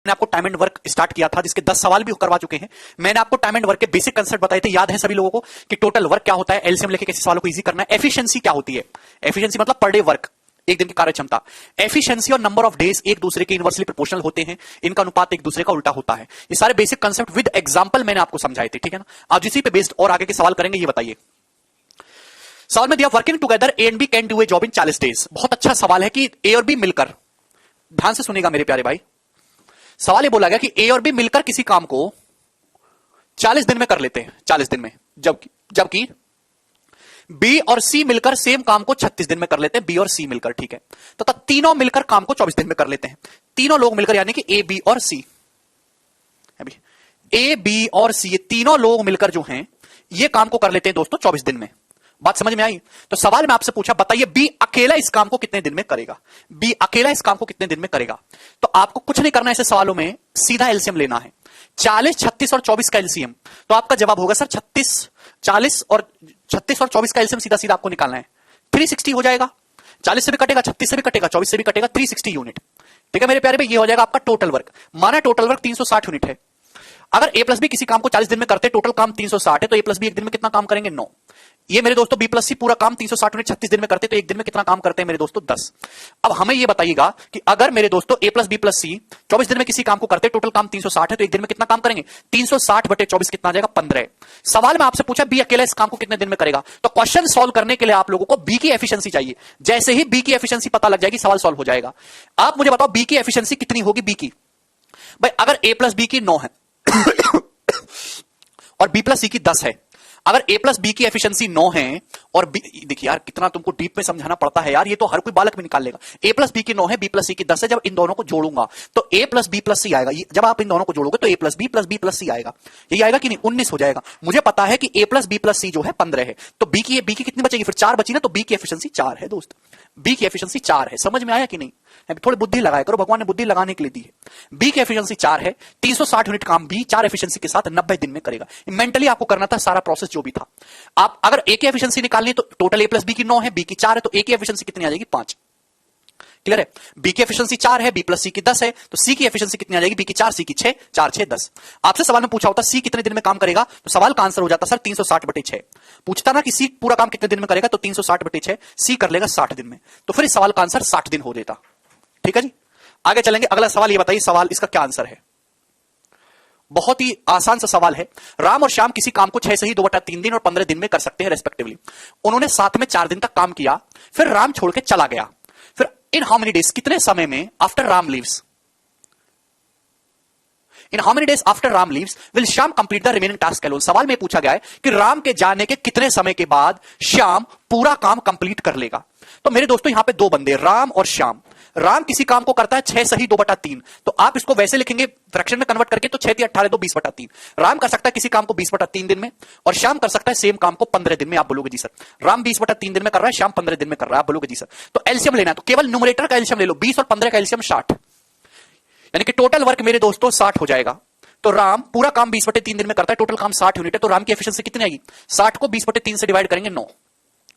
मैंने आपको time and work start किया था, जिसके 10 सवाल भी करवा चुके हैं। मैंने आपको टाइम एंड वर्क के बेसिक कंसेप्ट बताए थे, याद है सभी लोगों को, कि टोटल वर्क क्या होता है, एलसीएम लेके कैसे सवालों को इजी करना है, एफिशिएंसी क्या होती है, एफिशिएंसी मतलब पर डे वर्क, एक दिन की कार्य क्षमता। एफिशिएंसी और नंबर ऑफ डेज एक दूसरे के इनवर्सली प्रोपोर्शनल होते हैं, इनका अनुपात एक दूसरे का उल्टा होता है। ये सारे बेसिक कंसेप्ट विद एग्जांपल मैंने आपको समझाए थे, ठीक है ना। आप जिसी पे बेस्ड और आगे के सवाल करेंगे, ये बताइए। सवाल में दिया working together A and B can do a job in 40 days. बहुत अच्छा सवाल है कि ए और बी मिलकर, ध्यान से सुनेगा मेरे प्यारे भाई, सवाल ये बोला गया कि ए और बी मिलकर किसी काम को 40 दिन में कर लेते हैं, 40 दिन में, जबकि बी और सी मिलकर सेम काम को 36 दिन में कर लेते हैं, बी और सी मिलकर, ठीक है। तो तीनों मिलकर काम को 24 दिन में कर लेते हैं, तीनों लोग मिलकर, यानी कि ए बी और सी, अभी ए बी और सी, ये तीनों लोग मिलकर जो हैं ये काम को कर लेते हैं दोस्तों 24 दिन में। बात समझ में आई? तो सवाल में आपसे पूछा, बताइए बी अकेला इस काम को कितने दिन में करेगा, बी अकेला इस काम को कितने दिन में करेगा। तो आपको कुछ नहीं करना है ऐसे सवालों में, सीधा एलसीएम लेना है। 40, 36 और 24 का एलसीएम, तो आपका जवाब होगा सर 36 और 24 का एलसीएम सीधा सीधा आपको निकालना है, 360 हो जाएगा। 40 से भी कटेगा, 36 से भी कटेगा, 24 से भी कटेगा, 360 यूनिट, ठीक है मेरे प्यारे भाई। ये हो जाएगा आपका टोटल वर्क। माना टोटल वर्क 360 यूनिट है। अगर ए प्लस बी किसी काम को 40 दिन में करते, टोटल काम 360 है, तो ए प्लस बी एक दिन में कितना काम करेंगे, 9। ये मेरे दोस्तों बी प्लस सी पूरा काम 360 यूनिट 36 दिन में करते, तो एक दिन में कितना काम करते हैं मेरे दोस्तों, 10। अब हमें ये बताइएगा कि अगर मेरे दोस्तों ए प्लस बी प्लस सी 24 दिन में किसी काम को करते, टोटल काम 360 है, तो एक दिन में कितना काम करेंगे, 360 बटे 24 कितना आ जाएगा, 15। सवाल में आपसे पूछा बी अकेला इस काम को कितने दिन में करेगा, तो क्वेश्चन सॉल्व करने के लिए आप लोगों को बी की एफिशिएंसी चाहिए। जैसे ही बी की एफिशिएंसी पता लग जाएगी, सवाल सॉल्व हो जाएगा। आप मुझे बताओ बी की एफिशिएंसी कितनी होगी, बी की, भाई अगर ए प्लस बी की 9 है और बी प्लस सी की 10 है, अगर ए प्लस बी की एफिशिएंसी 9 है और बी, देखिए यार कितना तुमको डीप में समझाना पड़ता है यार, ये तो हर कोई बालक भी निकाल लेगा। ए प्लस बी की 9 है, बी प्लस सी की 10 है, जब इन दोनों को जोड़ूंगा तो ए प्लस बी प्लस सी आएगा। जब आप इन दोनों को जोड़ोगे तो ए प्लस बी प्लस सी आएगा, यही आएगा कि नहीं, 19 हो जाएगा। मुझे पता है कि ए प्लस बी प्लस सी जो है 15 है, तो बी की कितनी बचेगी, फिर 4 बची ना, तो बी की एफिशिएंसी 4 है दोस्त, बी की एफिशिएंसी 4 है। समझ में आया कि नहीं? थोड़ी बुद्धि लगाया करो, भगवान ने बुद्धि लगाने के लिए दी है। बी की एफिशिएंसी 4 है, 360 यूनिट काम बी 4 एफिशिएंसी के साथ 90 दिन में करेगा। मेंटली आपको करना था सारा प्रोसेस जो भी था। आप अगर ए की एफिशिएंसी निकालनी है तो टोटल ए प्लस बी की 9 है, बी की 4 है, तो ए की एफिशिएंसी कितनी आ जाएगी, 5। क्लियर है? बी की एफिशिएंसी 4 है, बी प्लस सी की 10 है, तो सी की एफिशिएंसी कितनी आ जाएगी, बी की 4, सी की 6, 4 6 10। आपसे सवाल में पूछा होता सी कितने दिन में काम करेगा, तो सवाल का आंसर हो जाता सर 360 बटे 6। पूछता ना कि सी पूरा काम कितने दिन में करेगा, तो 360 बटे 6, सी कर लेगा 60 दिन में, तो फिर इस सवाल का आंसर 60 दिन हो देता। ठीक है जी, आगे चलेंगे। अगला सवाल ये बताइए, सवाल इसका क्या आंसर है। बहुत ही आसान सा सवाल है। राम और श्याम किसी काम को 6 से ही 2/3 दिन और 15 दिन में कर सकते हैं रेस्पेक्टिवली। उन्होंने साथ में 4 दिन तक काम किया, फिर राम छोड़ के चला गया। फिर इन हाउ मेनी डेज, कितने समय में after Ram leaves, in how many days after Ram leaves will Shyam complete the remaining task alone. सवाल में पूछा गया है कि राम के जाने के कितने समय के बाद श्याम पूरा काम कंप्लीट कर लेगा। तो मेरे दोस्तों यहां पे दो बंदे, राम और श्याम। राम किसी काम को करता है 6 सही 2/3, तो आप इसको वैसे लिखेंगे फ्रैक्शन में कन्वर्ट करके, तो 6 3 18 2 20/3। राम कर सकता है किसी काम को 20/3 दिन में, और श्याम कर सकता है सेम काम को 15 दिन में। आप बोलोगे जी सर राम 20/3 दिन में कर रहा है, श्याम 15 दिन में कर रहा है। आप बोलोगे जी सर तो एलसीएम लेना है, तो केवल न्यूमरेटर का एलसीएम ले लो, 20 और 15 का एलसीएम 60, यानी कि टोटल वर्क मेरे दोस्तों 60 हो जाएगा। तो राम पूरा काम 20/3 दिन में करता है, टोटल काम 60 यूनिट है, तो राम की एफिशिएंसी कितनी आएगी, 60 को 20/3 से डिवाइड करेंगे 9,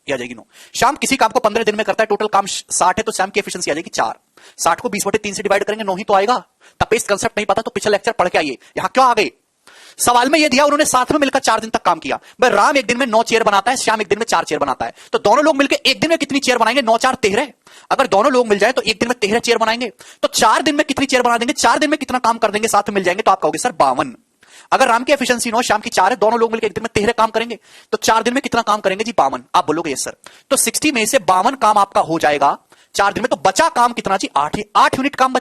ये आ जाएगी 9। श्याम किसी काम को 15 दिन में करता है, टोटल काम 60 है, तो श्याम की एफिशिएंसी आ जाएगी 4। 60 को 20/3 से डिवाइड करेंगे 9 ही तो आएगा। तपेस्ट कंसेप्ट नहीं पता तो पिछला लेक्चर पढ़ के आइए, यहां क्यों आ गए। सवाल में यह दिया उन्होंने साथ में मिलकर 4 दिन तक काम किया। भाई राम एक दिन में 9 चेयर बनाता है, श्याम एक दिन में 4 चेयर बनाता है, तो दोनों लोग मिलकर एक दिन में कितनी चेयर बनाएंगे, 9 4 13। अगर दोनों लोग मिल जाए तो एक दिन में 13 चेयर बनाएंगे, तो 4 दिन में कितनी चेयर बना देंगे, 4 दिन में कितना काम कर देंगे, साथ में मिल जाएंगे, तो आप कहोगे सर 52। अगर राम की एफिशिएंसी 9, श्याम की 4 है, दोनों लोग मिलकर एक दिन में 13 काम करेंगे, तो 4 दिन में कितना काम करेंगे जी, 52। आप बोलोगे यस सर, तो 60 में से 52 काम आपका हो जाएगा 4 दिन में, तो बचा काम कितना जी, 8 यूनिट काम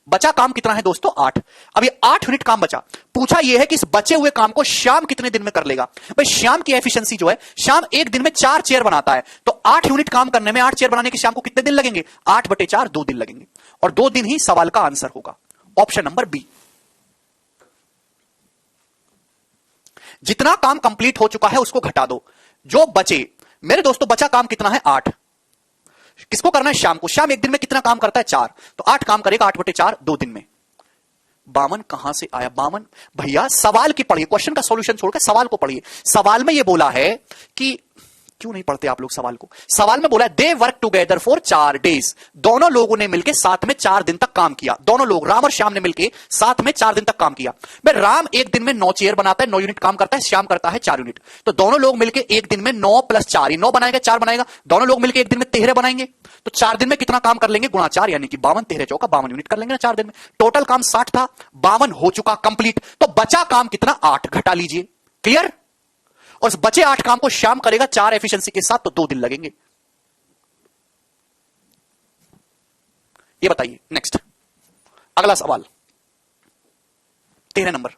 बचा काम कितना है दोस्तों, 8। अब ये 8 यूनिट काम बचा, पूछा यह है कि इस बचे हुए काम को श्याम कितने दिन में कर लेगा। भाई श्याम की एफिशिएंसी जो है, श्याम एक दिन में 4 चेयर बनाता है, तो 8 यूनिट काम करने में, 8 चेयर बनाने के श्याम को कितने दिन लगेंगे, 8/4 2 दिन लगेंगे, और 2 दिन ही सवाल का आंसर होगा, ऑप्शन नंबर बी। जितना काम कंप्लीट हो चुका है उसको घटा दो, जो बचे मेरे दोस्तों, बचा काम कितना है, 8। किसको करना है, श्याम को। श्याम एक दिन में कितना काम करता है, 4, तो 8 काम करेगा, 8/4 2 दिन में। 52 कहां से आया, 52 भैया सवाल की पढ़िए, क्वेश्चन का सॉल्यूशन छोड़कर सवाल को पढ़िए। सवाल में यह बोला है कि क्यों नहीं पढ़ते आप लोग सवाल को? सवाल में बोला they work together for 4 days, दोनों लोगों ने मिलकर साथ में 4 दिन तक काम किया। दोनों लोग राम और श्याम ने मिलकर साथ में 4 दिन तक काम किया। भाई राम एक दिन में 9 चेयर बनाता है, 9 यूनिट काम करता है, श्याम करता है 4 यूनिट। तो दोनों लोग मिलकर एक दिन में 9 + 4, 9 बनाएगा, 4 बनाएगा। दोनों लोग मिलकर एक दिन में 13 बनाएंगे। तो 4 दिन में कितना काम कर लेंगे? गुणा 4, यानी कि 52, 13 चौका 52 यूनिट कर लेंगे ना 4 दिन में। टोटल काम 60 था, 52 हो चुका कंप्लीट। तो बचा काम कितना? 8, घटा लीजिए। क्लियर? और उस बचे 8 काम को श्याम करेगा 4 एफिशिएंसी के साथ, तो 2 दिन लगेंगे। ये बताइए। नेक्स्ट अगला सवाल 13 number.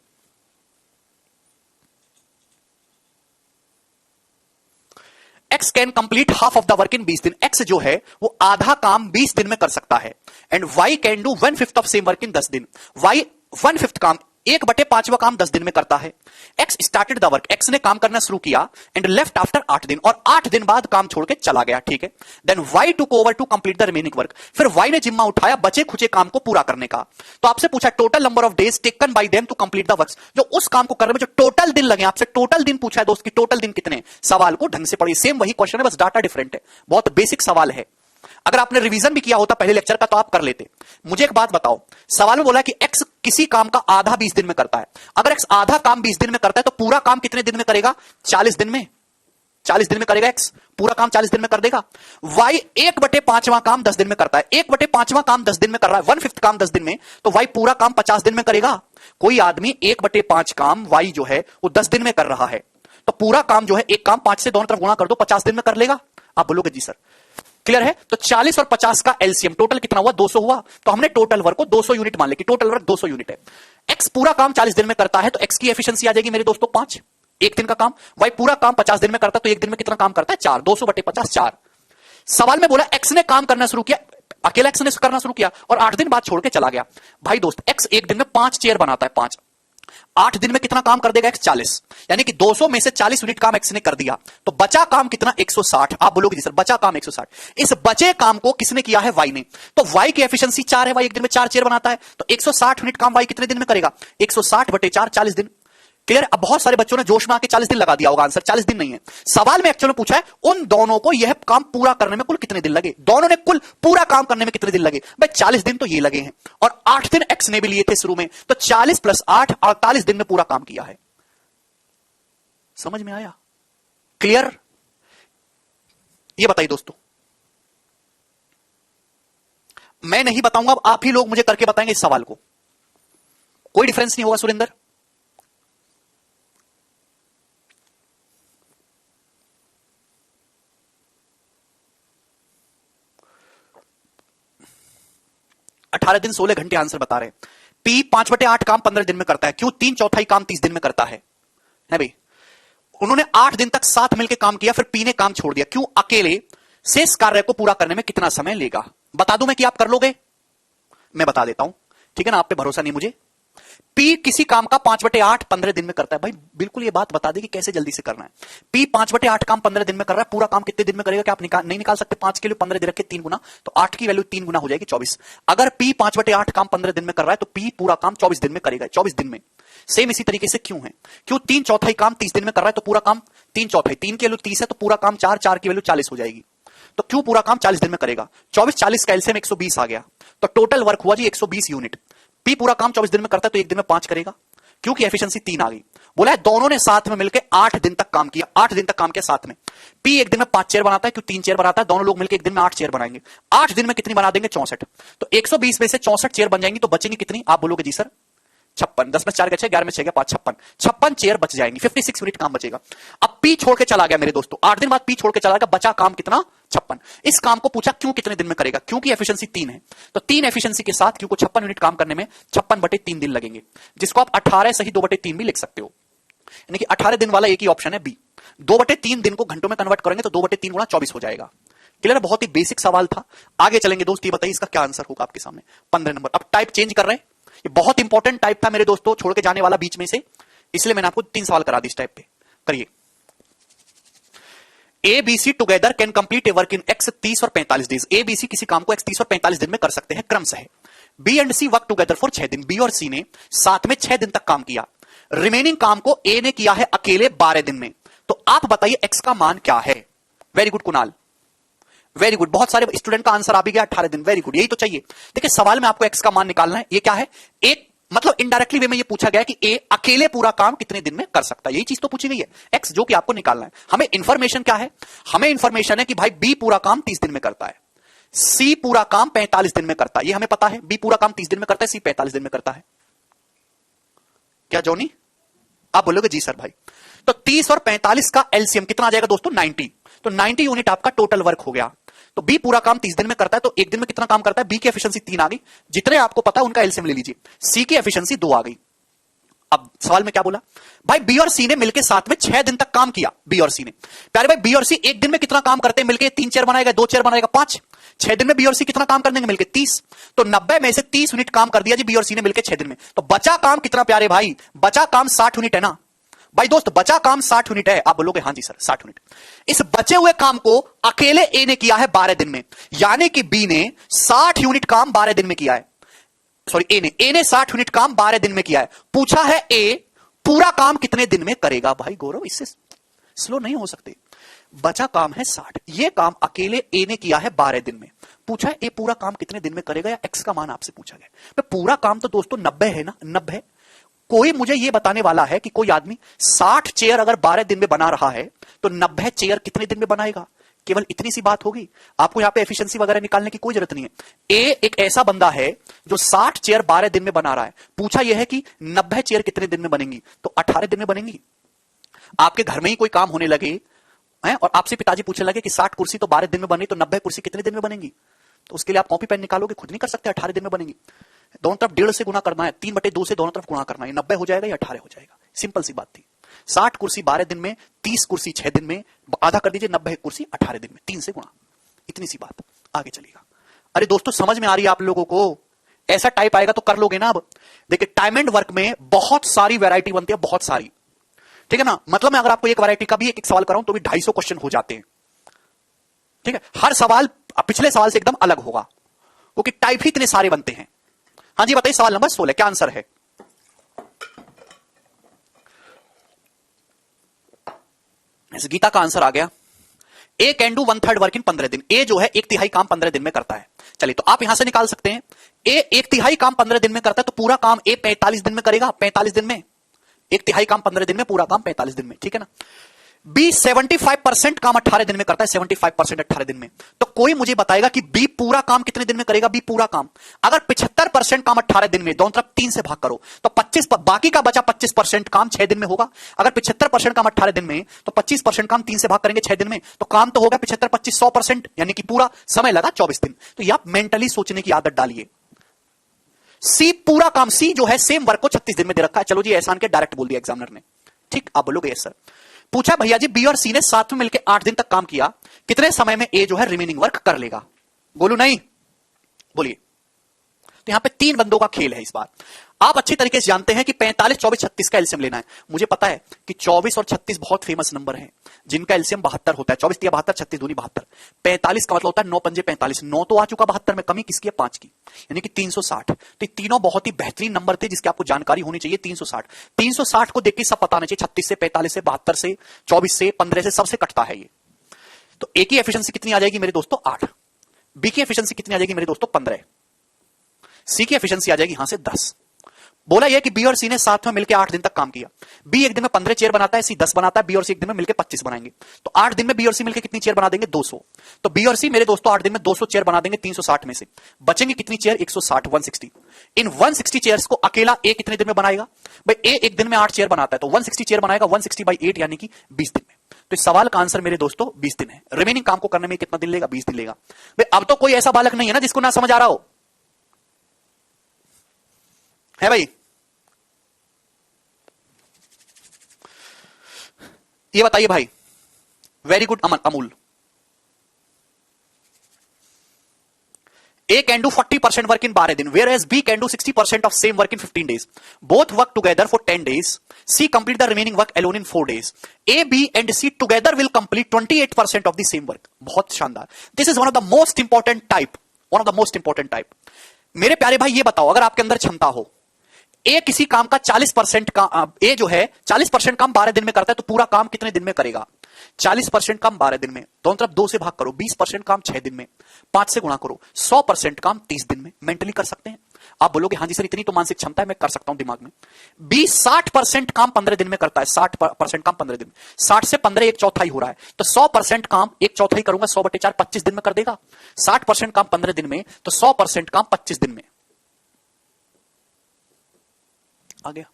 X can complete half of the work in 20 दिन। X जो है वो आधा काम 20 दिन में कर सकता है। And Y can do 1/5 of same work in 10 दिन। Y 1/5 काम, 1/5वां काम 10 दिन में करता है। X started the work, X ने काम करना शुरू किया एंड लेफ्ट आफ्टर 8 दिन, और 8 दिन बाद काम छोड़ के चला गया। ठीक है। Then Y took over to complete the remaining work. फिर Y ने जिम्मा उठाया बचे खुचे काम को पूरा करने का। तो आपसे पूछा total number of days taken by them to complete the work, जो उस काम को करने में जो टोटल दिन लगे। आपसे टोटल दिन पूछा है दोस्त की टोटल दिन कितने। सवाल को ढंग से पढ़िए, सेम वही क्वेश्चन है, बस डाटा डिफरेंट है। बहुत बेसिक सवाल है। अगर आपने रिवीजन भी किया होता पहले लेक्चर का तो आप कर लेते। मुझे एक बात बताओ, सवाल में बोला कि X किसी काम का आधा 20 दिन में करता है। अगर X आधा काम 20 दिन में करता है तो पूरा काम कितने दिन में करेगा? 40 दिन में। 40 दिन में करेगा X, पूरा काम 40 दिन में कर देगा। Y 1/5वां काम 10 दिन में करता है। 1/5वां काम 10 दिन में कर रहा है, 1/5 काम 10 दिन में, तो Y पूरा काम 50 दिन में करेगा। कोई आदमी 1/5 काम Y जो है वो 10 दिन में कर रहा है, तो पूरा काम जो है एक काम 5 से दोनों तरफ गुणा कर दो, 50 दिन में कर लेगा। आप बोलोगे जी सर। क्लियर है? तो 40 और 50 का एलसीएम टोटल कितना हुआ? 200 हुआ। तो हमने टोटल वर्क को 200 यूनिट मान ले कि टोटल वर्क 200 यूनिट है। X पूरा काम 40 दिन में करता है, तो X की एफिशिएंसी आ जाएगी मेरे दोस्तों 5, एक दिन का काम। Y पूरा काम 50 दिन में करता है, तो एक दिन में कितना काम करता है? 4, 200/50 4। सवाल में बोला X ने काम करना शुरू किया, अकेला X ने करना शुरू किया और 8 दिन बाद छोड़ के चला गया। भाई दोस्त X एक दिन में 5 चेयर बनाता है, 5। 8 दिन में कितना काम कर देगा X? 40, यानी कि 200 में से 40 यूनिट काम X ने कर दिया। तो बचा काम कितना? 160। आप बोलोगे जी सर बचा काम 160। इस बचे काम को किसने किया है? Y ने। तो Y की एफिशिएंसी 4 है, Y एक दिन में 4 चेयर बनाता है, तो 160 यूनिट काम Y कितने दिन में करेगा? 160/4, 40 दिन। क्लियर? अब बहुत सारे बच्चों ने जोश में आके 40 दिन लगा दिया होगा, आंसर 40 दिन नहीं है। सवाल में एक्चुअली पूछा है उन दोनों को यह काम पूरा करने में कुल कितने दिन लगे। दोनों ने कुल पूरा काम करने में कितने दिन लगे? भाई 40 दिन तो ये लगे हैं, और 8 दिन X ने भी लिए थे शुरू में, तो 40 + 8 48 दिन में पूरा काम किया है। समझ में आया? क्लियर? ये बताइए दोस्तों, मैं नहीं बताऊंगा, अब आप ही लोग मुझे करके बताएंगे इस सवाल को। कोई डिफरेंस नहीं होगा सुरेंद्र। अठारह दिन 16 घंटे आंसर बता रहे हैं। P 5/8 काम 15 दिन में करता है। क्यों? 3/4 काम 30 दिन में करता है भाई। उन्होंने 8 दिन तक साथ मिलकर काम किया, फिर P ने काम छोड़ दिया। क्यों? अकेले शेष कार्य को पूरा करने में कितना समय लेगा? बता दूं मैं कि आप कर लोगे? मैं बता देता हूं, ठीक है ना? आप पे भरोसा नहीं मुझे। P किसी काम का 5/8 15 दिन में करता है। भाई बिल्कुल ये बात बता दी कि कैसे जल्दी से करना है। P 5/8 काम 15 दिन में कर रहा है, पूरा काम कितने दिन में करेगा? क्या आप नहीं निकाल सकते? 5 के लिए 15 दे रखे 3 गुना, तो 8 की वैल्यू 3 गुना हो जाएगी 24। अगर P 5/8 काम 15 दिन में कर रहा है तो P पूरा काम 24 दिन में करेगा, 24 दिन में। सेम इसी तरीके से क्यों है? क्यों? 3/4 काम 30 दिन में कर रहा है, तो पूरा काम 3/4, 3 की वैल्यू 30 है, तो पूरा काम 4, 4 की वैल्यू 40 हो जाएगी। तो क्यों पूरा काम 40 दिन में करेगा? 24 40 का एलसीएम 120 आ गया, तो टोटल वर्क हुआ जी 120 यूनिट। P पूरा काम 24 दिन में करता है, तो एक दिन में 5 करेगा, क्योंकि एफिशिएंसी 3 आ गई। बोला है दोनों ने साथ में मिलकर 8 दिन तक काम किया, 8 दिन तक काम किया साथ में। P एक दिन में 5 चेयर बनाता है, क्यों? 3 चेयर बनाता है, दोनों लोग मिलकर एक दिन में 8 चेयर बनाएंगे। 8 दिन में कितनी बना देंगे? 64। तो 120 में से 64 चेयर बन जाएंगी, तो बचेंगी कितनी? आप बोलोगे जी सर 56। 10 में 4 गए 6, 11 में 6 गया 5, 56 चेयर बच जाएंगी, 56 यूनिट काम बचेगा। अब P छोड़ के चला गया मेरे दोस्तों, 8 दिन बाद P छोड़ के चला गया, बचा काम कितना? 56। इस काम को पूछा क्यों कितने दिन में करेगा? क्योंकि एफिशिएंसी 3 है, तो 3 एफिशिएंसी के साथ क्यों को 56 यूनिट काम करने में 56/3 दिन लगेंगे, जिसको आप 18 सही 2/3 भी लिख सकते हो। यानी कि 18 दिन वाला एक ही ऑप्शन है बी। 2/3 दिन को घंटों में कन्वर्ट करेंगे तो 2/3 गुणा 24 हो जाएगा। क्लियर? बहुत ही बेसिक सवाल था। आगे चलेंगे दोस्त, ये बताइए इसका क्या आंसर होगा आपके सामने। 15 नंबर। अब टाइप चेंज कर रहे हैं, ये बहुत इंपॉर्टेंट टाइप था मेरे दोस्तों, छोड़ के जाने वाला बीच में से, इसलिए मैंने आपको 3 सवाल करा दी इस टाइप पे। करिए। A B C together can complete a work in X 30 और 45 डेज। ए बी सी किसी काम को X 30 और 45 दिन में कर सकते हैं क्रमशः। B and C work together for 6 दिन। बी और सी ने साथ में 6 दिन तक काम किया। रिमेनिंग काम को ए ने किया है अकेले 12 दिन में। तो आप बताइए X का मान क्या है? Very good Kunal, very good, बहुत सारे स्टूडेंट का आंसर आ भी गया 18 दिन, वेरी गुड, यही तो चाहिए। देखिए सवाल में आपको एक्स का मान निकालना है, ये क्या है, एक मतलब इनडायरेक्टली वे में ये पूछा गया कि ए अकेले पूरा काम कितने दिन में कर सकता है, यही चीज तो पूछी गई है, एक्स जो कि आपको निकालना है। हमें इंफॉर्मेशन क्या है, हमें इंफॉर्मेशन है कि भाई बी पूरा काम 30 दिन में करता है, सी पूरा काम 45 दिन में करता है, ये हमें पता है, बी पूरा काम 30 दिन में करता है, सी 45 दिन में करता है। क्या जॉनी, आप बोलोगे जी सर भाई। तो 30 और 45 का एलसीएम कितना आ जाएगा दोस्तों, 90। तो 90 यूनिट आपका टोटल वर्क हो गया। तो बी पूरा काम 30 दिन में करता है, तो एक दिन में कितना काम करता है, बी की एफिशिएंसी 3 आ गई, जितने आपको पता है उनका एलसीएम ले लीजिए। सी की एफिशिएंसी 2 आ गई। अब सवाल में क्या बोला भाई, बी और सी ने मिलकर साथ में 6 दिन तक काम किया, बी और सी ने। प्यारे भाई बी और सी एक दिन में कितना काम करते हैं मिलकर, 3 चेयर बनाएगा, 2 चेयर बनाएगा, 5। 6 दिन में बी और सी कितना काम कर देंगे मिलकर, 30। तो 90 में से 30 यूनिट काम कर दिया जी बी और सी ने मिलकर 6 दिन में। तो बचा काम कितना प्यारे भाई, बचा काम 60 यूनिट है ना भाई दोस्त, बचा काम 60 यूनिट है। आप बोलोगे हाँ जी सर 60 यूनिट। इस बचे हुए काम को अकेले ए ने किया है 12 दिन में, यानी कि बी ने 60 यूनिट काम 12 दिन में किया है, सॉरी ए ने 60 यूनिट काम 12 दिन में किया है। पूछा है ए पूरा काम कितने दिन में करेगा। भाई गौरव इससे स्लो नहीं हो सकते, बचा काम है 60, ये काम अकेले ए ने किया है 12 दिन में। पूछा है ए पूरा काम कितने दिन में करेगा, या एक्स का मान आपसे पूछा गया। पूरा काम तो दोस्तों 90 है ना, 90। कोई मुझे यह बताने वाला है कि कोई आदमी 60 चेयर अगर 12 दिन में बना रहा है तो 90 चेयर कितने दिन में बनाएगा, केवल इतनी सी बात होगी। आपको यहां पे एफिशिएंसी वगैरह निकालने की कोई जरूरत नहीं है। ए एक ऐसा बंदा है जो 60 चेयर 12 दिन में बना रहा है, पूछा यह है कि 90 चेयर कितने दिन में बनेंगी, तो 18 दिन में बनेंगी। आपके घर में ही कोई काम होने लगे और आपसे पिताजी पूछने लगे कि 60 कुर्सी तो 12 दिन में बनी, तो 90 कुर्सी कितने दिन में बनेंगी, तो उसके लिए आप कॉपी पेन निकालोगे, खुद नहीं कर सकते, 18 दिन में बनेंगी। दोनों तरफ 1.5 से गुना करना है, 3/2 से दोनों तरफ गुना करना है, 90 हो जाएगा या 18 हो जाएगा, सिंपल सी बात थी। 60 कुर्सी 12 दिन में, 30 कुर्सी 6 दिन में, आधा कर दीजिए, 90 कुर्सी 18 दिन में, 3 से गुणा, इतनी सी बात, आगे चलेगा। अरे दोस्तों समझ में आ रही है आप लोगों को, ऐसा टाइप आएगा तो कर लोगे ना। अब देखिए टाइम एंड वर्क में बहुत सारी वैरायटी बनती है, बहुत सारी, ठीक है ना। मतलब मैं अगर आपको एक वैरायटी का भी एक सवाल कराऊं तो भी 250 क्वेश्चन हो जाते हैं, ठीक है। हर सवाल पिछले सवाल से एकदम अलग होगा, क्योंकि टाइप ही इतने सारे बनते हैं। हाँ जी बताइए, सवाल नंबर 16 क्या आंसर है। गीता का आंसर आ गया, ए कैन डू 1/3 वर्क इन 15 दिन। ए जो है 1/3 काम 15 दिन में करता है। चलिए तो आप यहां से निकाल सकते हैं, ए 1/3 काम 15 दिन में करता है, तो पूरा काम ए 45 दिन में करेगा, 45 दिन में, 1/3 काम 15 दिन में, पूरा काम 45 दिन में, ठीक है ना। बी 75% काम 18 दिन में करता है, 75% 18 दिन में। तो कोई मुझे बताएगा कि बी पूरा काम कितने दिन में करेगा, बी पूरा काम। अगर 75% काम 18 दिन में, दोनों तरफ 3 से भाग करो, तो 25, बाकी का बचा 25% काम 6 दिन में होगा। अगर 75% काम 18 दिन में, तो 25% काम 3 से भाग करेंगे 6 दिन में, तो काम तो होगा 75, 25, 100%, यानी कि पूरा समय लगा 24 दिन। तो ये आप मेंटली सोचने की आदत डालिए। सी पूरा काम, सी जो है सेम वर्क को 36 दिन में दे रखा है। चलो जी एहसान के डायरेक्ट बोल दिया एग्जामिनर ने, ठीक। आप बोलोगे यस सर। पूछा भैया जी बी और सी ने साथ में मिलकर 8 दिन तक काम किया, कितने समय में ए जो है रिमेनिंग वर्क कर लेगा। बोलू नहीं, बोलिए। तो यहां पे 3 बंदों का खेल है इस बार। आप अच्छी तरीके से जानते हैं कि 45, 24, 36 का एलसीएम लेना है। मुझे पता है कि 24 और 36 बहुत फेमस नंबर हैं जिनका एलसीएम 72 होता है। 24 72, 36 दूनी 72। 45 का मतलब होता है 9 पंजे 45, 9 तो आ चुका 72 में, कमी किसकी है 5 की, यानी कि 360। तो ये तीनों बहुत ही बेहतरीन नंबर थे जिसकी आपको जानकारी होनी चाहिए। 360, 360 को देख के सब पता होना चाहिए, 36 से, 45 से, 72 से, 24 से, 15 से, सबसे कटता है ये। तो ए की एफिशिएंसी कितनी आ जाएगी मेरे दोस्तों 8, बी की एफिशिएंसी कितनी आ जाएगी मेरे दोस्तों 15, सी की एफिशिएंसी आ जाएगी यहां से 10। बोला यह कि बी और सी ने साथ में मिलकर 8 दिन तक काम किया। बी एक दिन में 15 चेयर बनाता है, सी 10 बनाता है, बी और सी एक दिन में मिलकर 25 बनाएंगे। तो 8 दिन में बी और सी मिलकर कितनी चेयर बना देंगे 200। तो बी और सी मेरे दोस्तों 8 दिन में 200 चेयर बना देंगे 360 में से। बचेंगे कितनी चेयर 160, 160। इन 160 चेयर्स को अकेला ए कितने दिन में बनाएगा भाई, ए एक दिन में 8 चेयर बनाता है, तो 160 चेयर बनाएगा 160/8 यानी कि 20 दिन में। तो इस सवाल का आंसर मेरे दोस्तों 20 दिन है। रिमेनिंग काम को करने में कितना दिन लेगा, 20 दिन लेगा। भाई अब तो कोई ऐसा बालक नहीं है ना जिसको ना समझ आ रहा हो, है भाई। ये बताइए भाई, very good Amul. A can do 40% work in 12 दिन, whereas B can do 60% of same work in 15 days. Both work together for 10 days. C complete the remaining work alone in 4 days. A, B and C together will complete 28% of the same work. बहुत शानदार। This is one of the most important type. One of the most important type. मेरे प्यारे भाई ये बताओ, अगर आपके अंदर क्षमता हो, ए किसी काम का 40% का, ए जो है 40% काम 12 दिन में करता है, तो पूरा काम कितने दिन में करेगा। 40% काम 12 दिन में, दोनों तरफ 2 से भाग करो, 20% काम 6 दिन में, 5 से गुणा करो, 100% काम 30 दिन में। मेंटली कर सकते हैं। आप बोलोगे हाँ जी सर इतनी तो मानसिक क्षमता है, मैं कर सकता हूं दिमाग में। 60% काम 15 दिन में करता है, 60% काम 15 दिन में, 60 से 15 एक चौथाई हो रहा है, तो 100% काम एक चौथाई करूंगा, 100/4 25 दिन में कर देगा। 60% काम 15 दिन में, तो 100% काम 25 दिन में आ गया।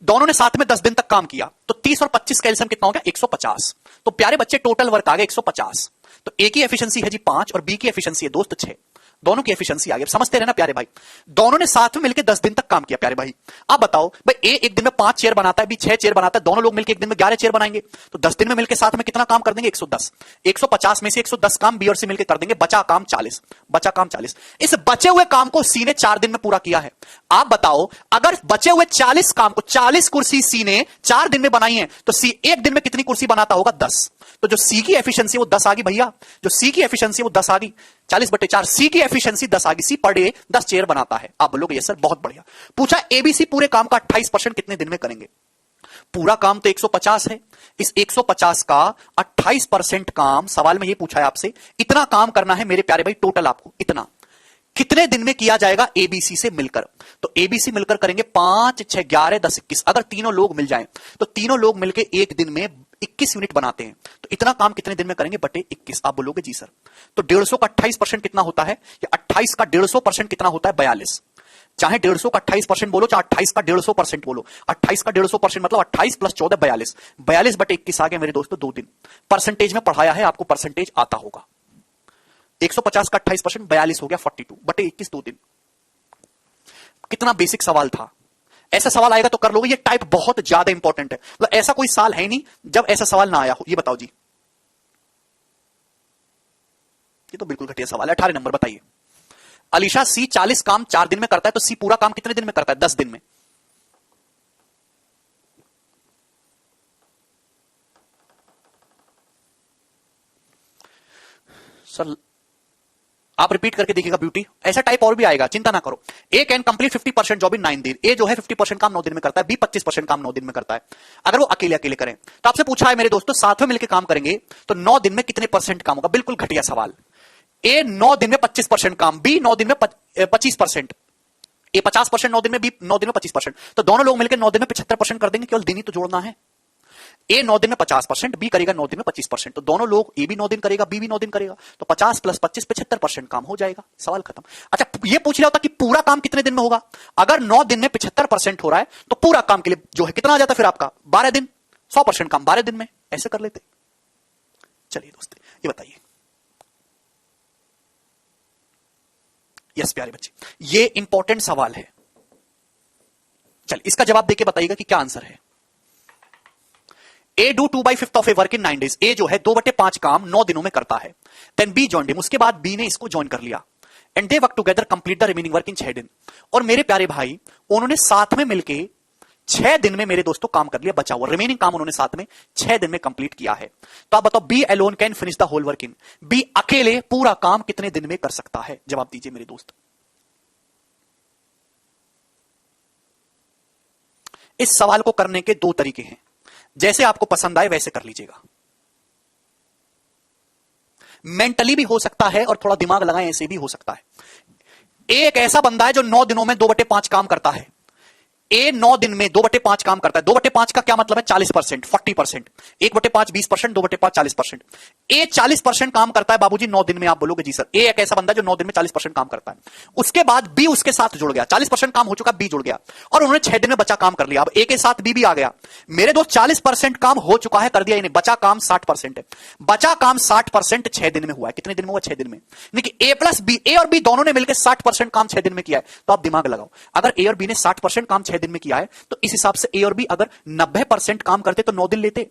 दोनों ने साथ में 10 दिन तक काम किया, तो 30 और 25 का एलसीएम कितना हो गया? 150। तो प्यारे बच्चे टोटल वर्क आ गया 150। तो ए की एफिशिएंसी है जी 5 और बी की एफिशिएंसी है दोस्त 6। दोनों की एफिशिएंसी आ गई। समझते रहना प्यारे भाई, दोनों ने साथ में मिलकर 10 दिन तक काम किया। प्यारे भाई आप बताओ, भाई ए एक दिन में 5 चेयर बनाता है, बी 6 चेयर बनाता है, दोनों लोग मिलकर एक दिन में 11 चेयर बनाएंगे, तो 10 दिन में मिलकर साथ में कितना काम कर देंगे? 110। 150 में से 110 काम बी और सी मिलकर कर देंगे, बचा काम 40। बचा काम 40। इस बचे हुए काम को सी ने 4 दिन में पूरा किया है। आप बताओ, अगर बचे हुए 40 काम को 40 कुर्सी सी ने 4 दिन में बनाई है, तो सी एक दिन में कितनी कुर्सी बनाता होगा? 10। तो जो सी की एफिशिएंसी वो 10 आ गई भैया, जो सी की एफिशिएंसी वो 10 आ गई। 40/4 सी की एफिशिएंसी 10 आ गई। सी पर डे 10 चेयर बनाता है। आप बोलोगे यस सर बहुत बढ़िया। पूछा एबीसी पूरे काम का 28% कितने दिन में करेंगे? पूरा काम तो 150 है, इस 150 का 28% काम, सवाल में ये पूछा है आपसे, इतना काम करना है मेरे प्यारे भाई, टोटल आपको इतना कितने दिन में किया जाएगा एबीसी से मिलकर? तो एबीसी मिलकर करेंगे 5, 6, 11, 10, 21। अगर तीनों लोग मिल जाएं तो तीनों लोग मिलकर एक दिन में 21 यूनिट बनाते हैं, तो इतना काम कितने दिन में करेंगे बटे 21? आप बोलोगे जी सर। तो 150 का 28% कितना होता है, या 28 का 150% कितना होता है? 42। चाहे 150 का 28% बोलो, चाहे 28 का 150% बोलो, 28 का 150% मतलब 28 + 14 42। 42/21 आ गया मेरे दोस्तों 2 दिन। परसेंटेज में पढ़ाया है, आपको परसेंटेज आता होगा। 150 का 28% 42 हो गया 42/21 2 दिन। कितना बेसिक सवाल था। ऐसा सवाल आएगा तो कर लोगे, ये टाइप बहुत ज्यादा इंपॉर्टेंट है। मतलब ऐसा कोई साल है नहीं जब ऐसा सवाल ना आया हो। ये बताओ जी, ये तो बिल्कुल घटिया सवाल है। 18 नंबर बताइए। अलीशा सी 40 काम 4 दिन में करता है, तो सी पूरा काम कितने दिन में करता है? 10 दिन में। सर आप रिपीट करके देखिएगा ब्यूटी, ऐसा टाइप और भी आएगा, चिंता ना करो। ए कैन कंप्लीट 50% जॉब इन 9 दिन। ए जो है 50% काम 9 दिन में करता है, बी 25% काम 9 दिन में करता है। अगर वो अकेले अकेले करें तो आपसे पूछा है मेरे दोस्तों, साथ में मिलकर काम करेंगे तो 9 दिन में कितने % काम होगा? बिल्कुल घटिया सवाल। ए 9 दिन में 25% काम, बी 9 दिन में 25%। ए 50% 9 दिन में, बी 9 दिन में 25%। तो दोनों लोग मिलकर 9 दिन में 75% कर देंगे, केवल दिन ही तो जोड़ना है। ए 9 दिन में 50%, बी करेगा 9 दिन में 25%। तो दोनों लोग, ए भी 9 दिन करेगा, बी भी 9 दिन करेगा, तो 50 + 25 75% काम हो जाएगा। सवाल खत्म। अच्छा ये पूछ लिया होता कि पूरा काम कितने दिन में होगा? अगर 9 दिन में 75% हो रहा है तो पूरा काम के लिए जो है कितना आ जाता फिर आपका? 12 दिन। 100% काम 12 दिन में, ऐसे कर लेते। चलिए दोस्तों ये बताइए। यस प्यारे बच्चे, ये इंपॉर्टेंट सवाल है। चलिए इसका जवाब देके बताइएगा कि क्या आंसर है। A do 2/5 of a work in 9 days। A जो है 2/5 काम 9 दिनों में करता है। देन बी जॉइंड हिम, उसके बाद बी ने इसको ज्वाइन कर लिया। And they work together complete the remaining work in 6 दिन। और मेरे प्यारे भाई उन्होंने साथ में मिलके 6 दिन में मेरे दोस्तों काम कर लिया, बचा हुआ रिमेनिंग काम उन्होंने साथ में 6 दिन में कंप्लीट किया है। तो आप बताओ B alone can finish the whole work in. B अकेले पूरा काम कितने दिन में कर सकता है? जवाब दीजिए मेरे दोस्त। इस सवाल को करने के 2 तरीके हैं, जैसे आपको पसंद आए वैसे कर लीजिएगा। मेंटली भी हो सकता है और थोड़ा दिमाग लगाएं ऐसे भी हो सकता है। एक ऐसा बंदा है जो 9 दिनों में 2/5 काम करता है। ए 9 दिन में 2/5 काम करता है। 2/5 का क्या मतलब है? 40%, 40%। 1/5 20%, 2/5 40%। ए 40% काम करता है बाबूजी 9 दिन में। आप बोलोगे जी सर। ए एक ऐसा बंदा जो 9 दिन में 40% काम करता है। उसके बाद बी उसके साथ जुड़ गया, 40% काम हो चुका, बी जुड़ गया और उन्होंने 6 दिन में बचा काम कर लिया। अब ए के साथ बी भी आ गया। मेरे दोस्त 40% काम हो चुका है, कर दिया इन्हें, बचा काम 60% है। बचा काम 60% 6 दिन में हुआ है। कितने दिन में हुआ? 6 दिन में। ए प्लस बी, ए और बी दोनों ने मिलकर 60% काम 6 दिन में किया है। तो आप दिमाग लगाओ, अगर ए और बी ने 60% काम 6 दिन में किया है तो इस हिसाब से ए और बी अगर 90% काम करते तो 9 दिन लेते।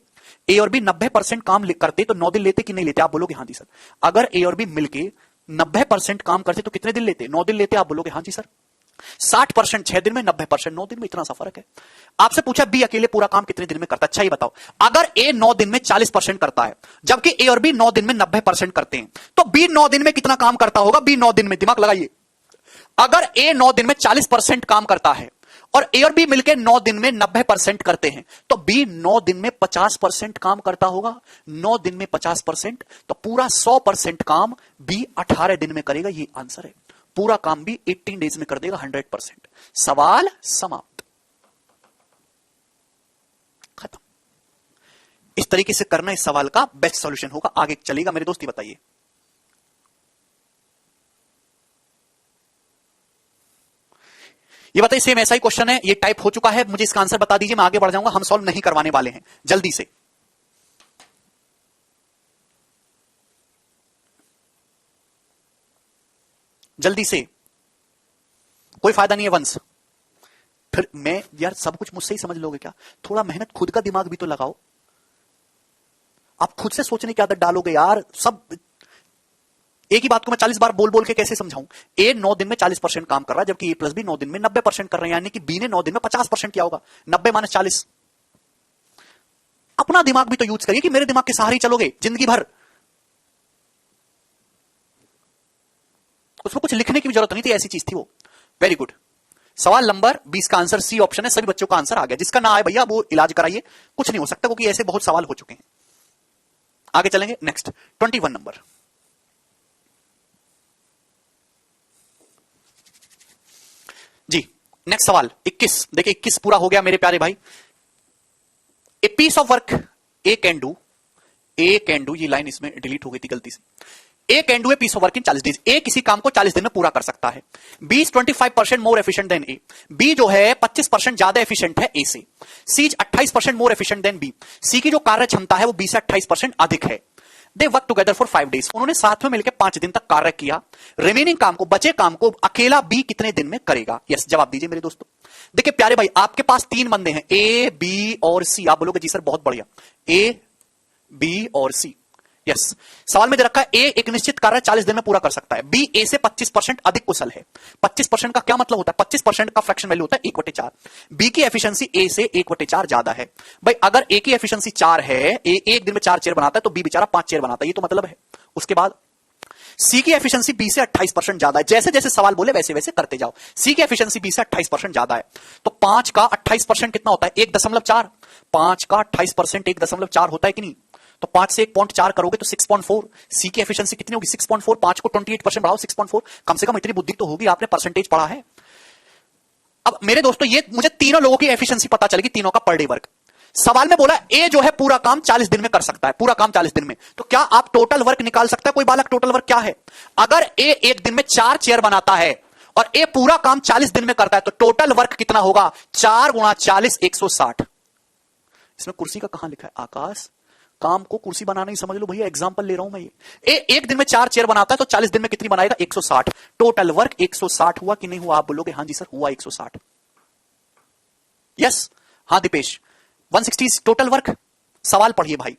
ए और बी 90% काम करते तो 9 दिन लेते कि नहीं लेते? आप बोलोगे हाँ जी सर। अगर ए और बी मिलके 90% काम करते तो कितने दिन लेते? 9 दिन लेते। आप बोलोगे हाँ जी सर। 60% 6 दिन में, 90% 9 दिन में, इतना सा फर्क है। आपसे पूछा बी अकेले पूरा काम कितने दिन में करता है? अच्छा ये बताओ, अगर ए 9 दिन में 40% करता है जबकि ए और बी 9 दिन में 90% करते हैं, तो बी 9 दिन में कितना काम करता होगा? बी 9 दिन में, दिमाग लगाइए, अगर ए 9 दिन में 40% काम करता है और ए और बी मिलकर 9 दिन में 90% करते हैं, तो बी 9 दिन में 50% काम करता होगा। 9 दिन में 50%, तो पूरा 100% काम बी 18 दिन में करेगा। ये आंसर है। पूरा काम भी 18 डेज में कर देगा 100%। सवाल समाप्त, खत्म। इस तरीके से करना इस सवाल का बेस्ट सॉल्यूशन होगा। आगे चलेगा मेरे दोस्त, बताइए। ये बताइए, सेम ऐसा ही क्वेश्चन है, ये टाइप हो चुका है, मुझे इसका आंसर बता दीजिए, मैं आगे बढ़ जाऊंगा। हम सॉल्व नहीं करवाने वाले हैं, जल्दी से। जल्दी से, कोई फायदा नहीं है वंश। फिर मैं यार सब कुछ मुझसे ही समझ लोगे क्या? थोड़ा मेहनत, खुद का दिमाग भी तो लगाओ। आप खुद से सोचने की आदत डालोगे यार। सब एक ही बात को मैं 40 बार बोल बोल के कैसे समझाऊं? ए 9 दिन में 40% काम कर रहा है, जबकि ए प्लस बी 9 दिन में 90% कर रहे हैं, यानी कि बी ने 9 दिन में 50% किया होगा। 90 माइनस 40। अपना दिमाग भी तो यूज करिए, कि मेरे दिमाग के सहारे ही चलोगे जिंदगी भर। उसमें कुछ लिखने की भी जरूरत नहीं थी, ऐसी चीज थी वो। Very good. सवाल नंबर 20 का आंसर सी ऑप्शन है। सभी बच्चों का आंसर आ गया। जिसका ना आए भैया वो इलाज कराइए, कुछ नहीं हो सकता, क्योंकि ऐसे बहुत सवाल हो चुके हैं। आगे चलेंगे। Next 21 number. जी नेक्स्ट सवाल 21। देखिए 21 पूरा हो गया मेरे प्यारे भाई। A piece of work A can do, A can do, ये लाइन इसमें डिलीट हो गई थी गलती से। A can do a piece of work in 40 days. A किसी काम को 40 दिन में पूरा कर सकता है। B is 25% more efficient than A. B जो है 25% ज्यादा एफिशिएंट है ए से। C is 28% more efficient than B. C की जो कार्य क्षमता है वो बी से 28% अधिक है। They work together for 5 days. उन्होंने साथ में मिलकर 5 दिन तक कार्य किया। रिमेनिंग काम को, बचे काम को अकेला बी कितने दिन में करेगा? यस, जवाब दीजिए मेरे दोस्तों। देखिए प्यारे भाई, आपके पास 3 बंदे हैं, ए बी और सी। आप बोलोगे जी सर बहुत बढ़िया, ए बी और सी। यस, सवाल में दे रखा है ए एक निश्चित कार्य 40 दिन में पूरा कर सकता है, बी ए से 25% अधिक कुशल है। 25% का क्या मतलब होता है? 25% का फ्रैक्शन वैल्यू होता है 1/4। बी की एफिशिएंसी ए से 1/4 ज्यादा है। भाई अगर ए की एफिशिएंसी 4 है, ए एक दिन में 4 चेयर बनाता है, तो बी बेचारा 5 चेयर बनाता है, ये तो मतलब है। उसके बाद सी की एफिशिएंसी बी से 28% ज्यादा है। जैसे जैसे सवाल बोले वैसे वैसे करते जाओ। सी की एफिशिएंसी बी से 28% ज्यादा है, तो 5 का 28% कितना होता है? 1.4। 5 का 28% 1.4 होता है कि नहीं? तो 5 से 1.4 करोगे तो 6.4। सी की एफिशिएंसी कितनी होगी? 6.4। 5 को 28% बढ़ाओ, 6.4। कम से कम इतनी बुद्धि तो होगी, आपने परसेंटेज पढ़ा है। अब मेरे दोस्तों, ये मुझे तीनों लोगों की एफिशिएंसी पता चलेगी, तीनों का पर डे वर्क। सवाल में बोला ए जो है पूरा काम 40 दिन में कर सकता है, पूरा काम 40 दिन में। तो क्या आप टोटल वर्क निकाल सकता है कोई बालक? टोटल वर्क क्या है? अगर ए एक दिन में 4 चेयर बनाता है और ए पूरा काम 40 दिन में करता है, तो टोटल वर्क कितना होगा? 4 गुणा 40 160। इसमें कुर्सी का कहां लिखा है? आकाश, काम को कुर्सी बनाना ही समझ लो भैया, एग्जांपल ले रहा हूं मैं। ये एक दिन में 4 चेयर बनाता है, तो 40 दिन में कितनी बनाएगा? 160। टोटल वर्क 160 हुआ कि नहीं हुआ? आप बोलोगे हां जी सर हुआ 160। यस, हां दीपेश 160 टोटल वर्क। सवाल पढ़िए भाई।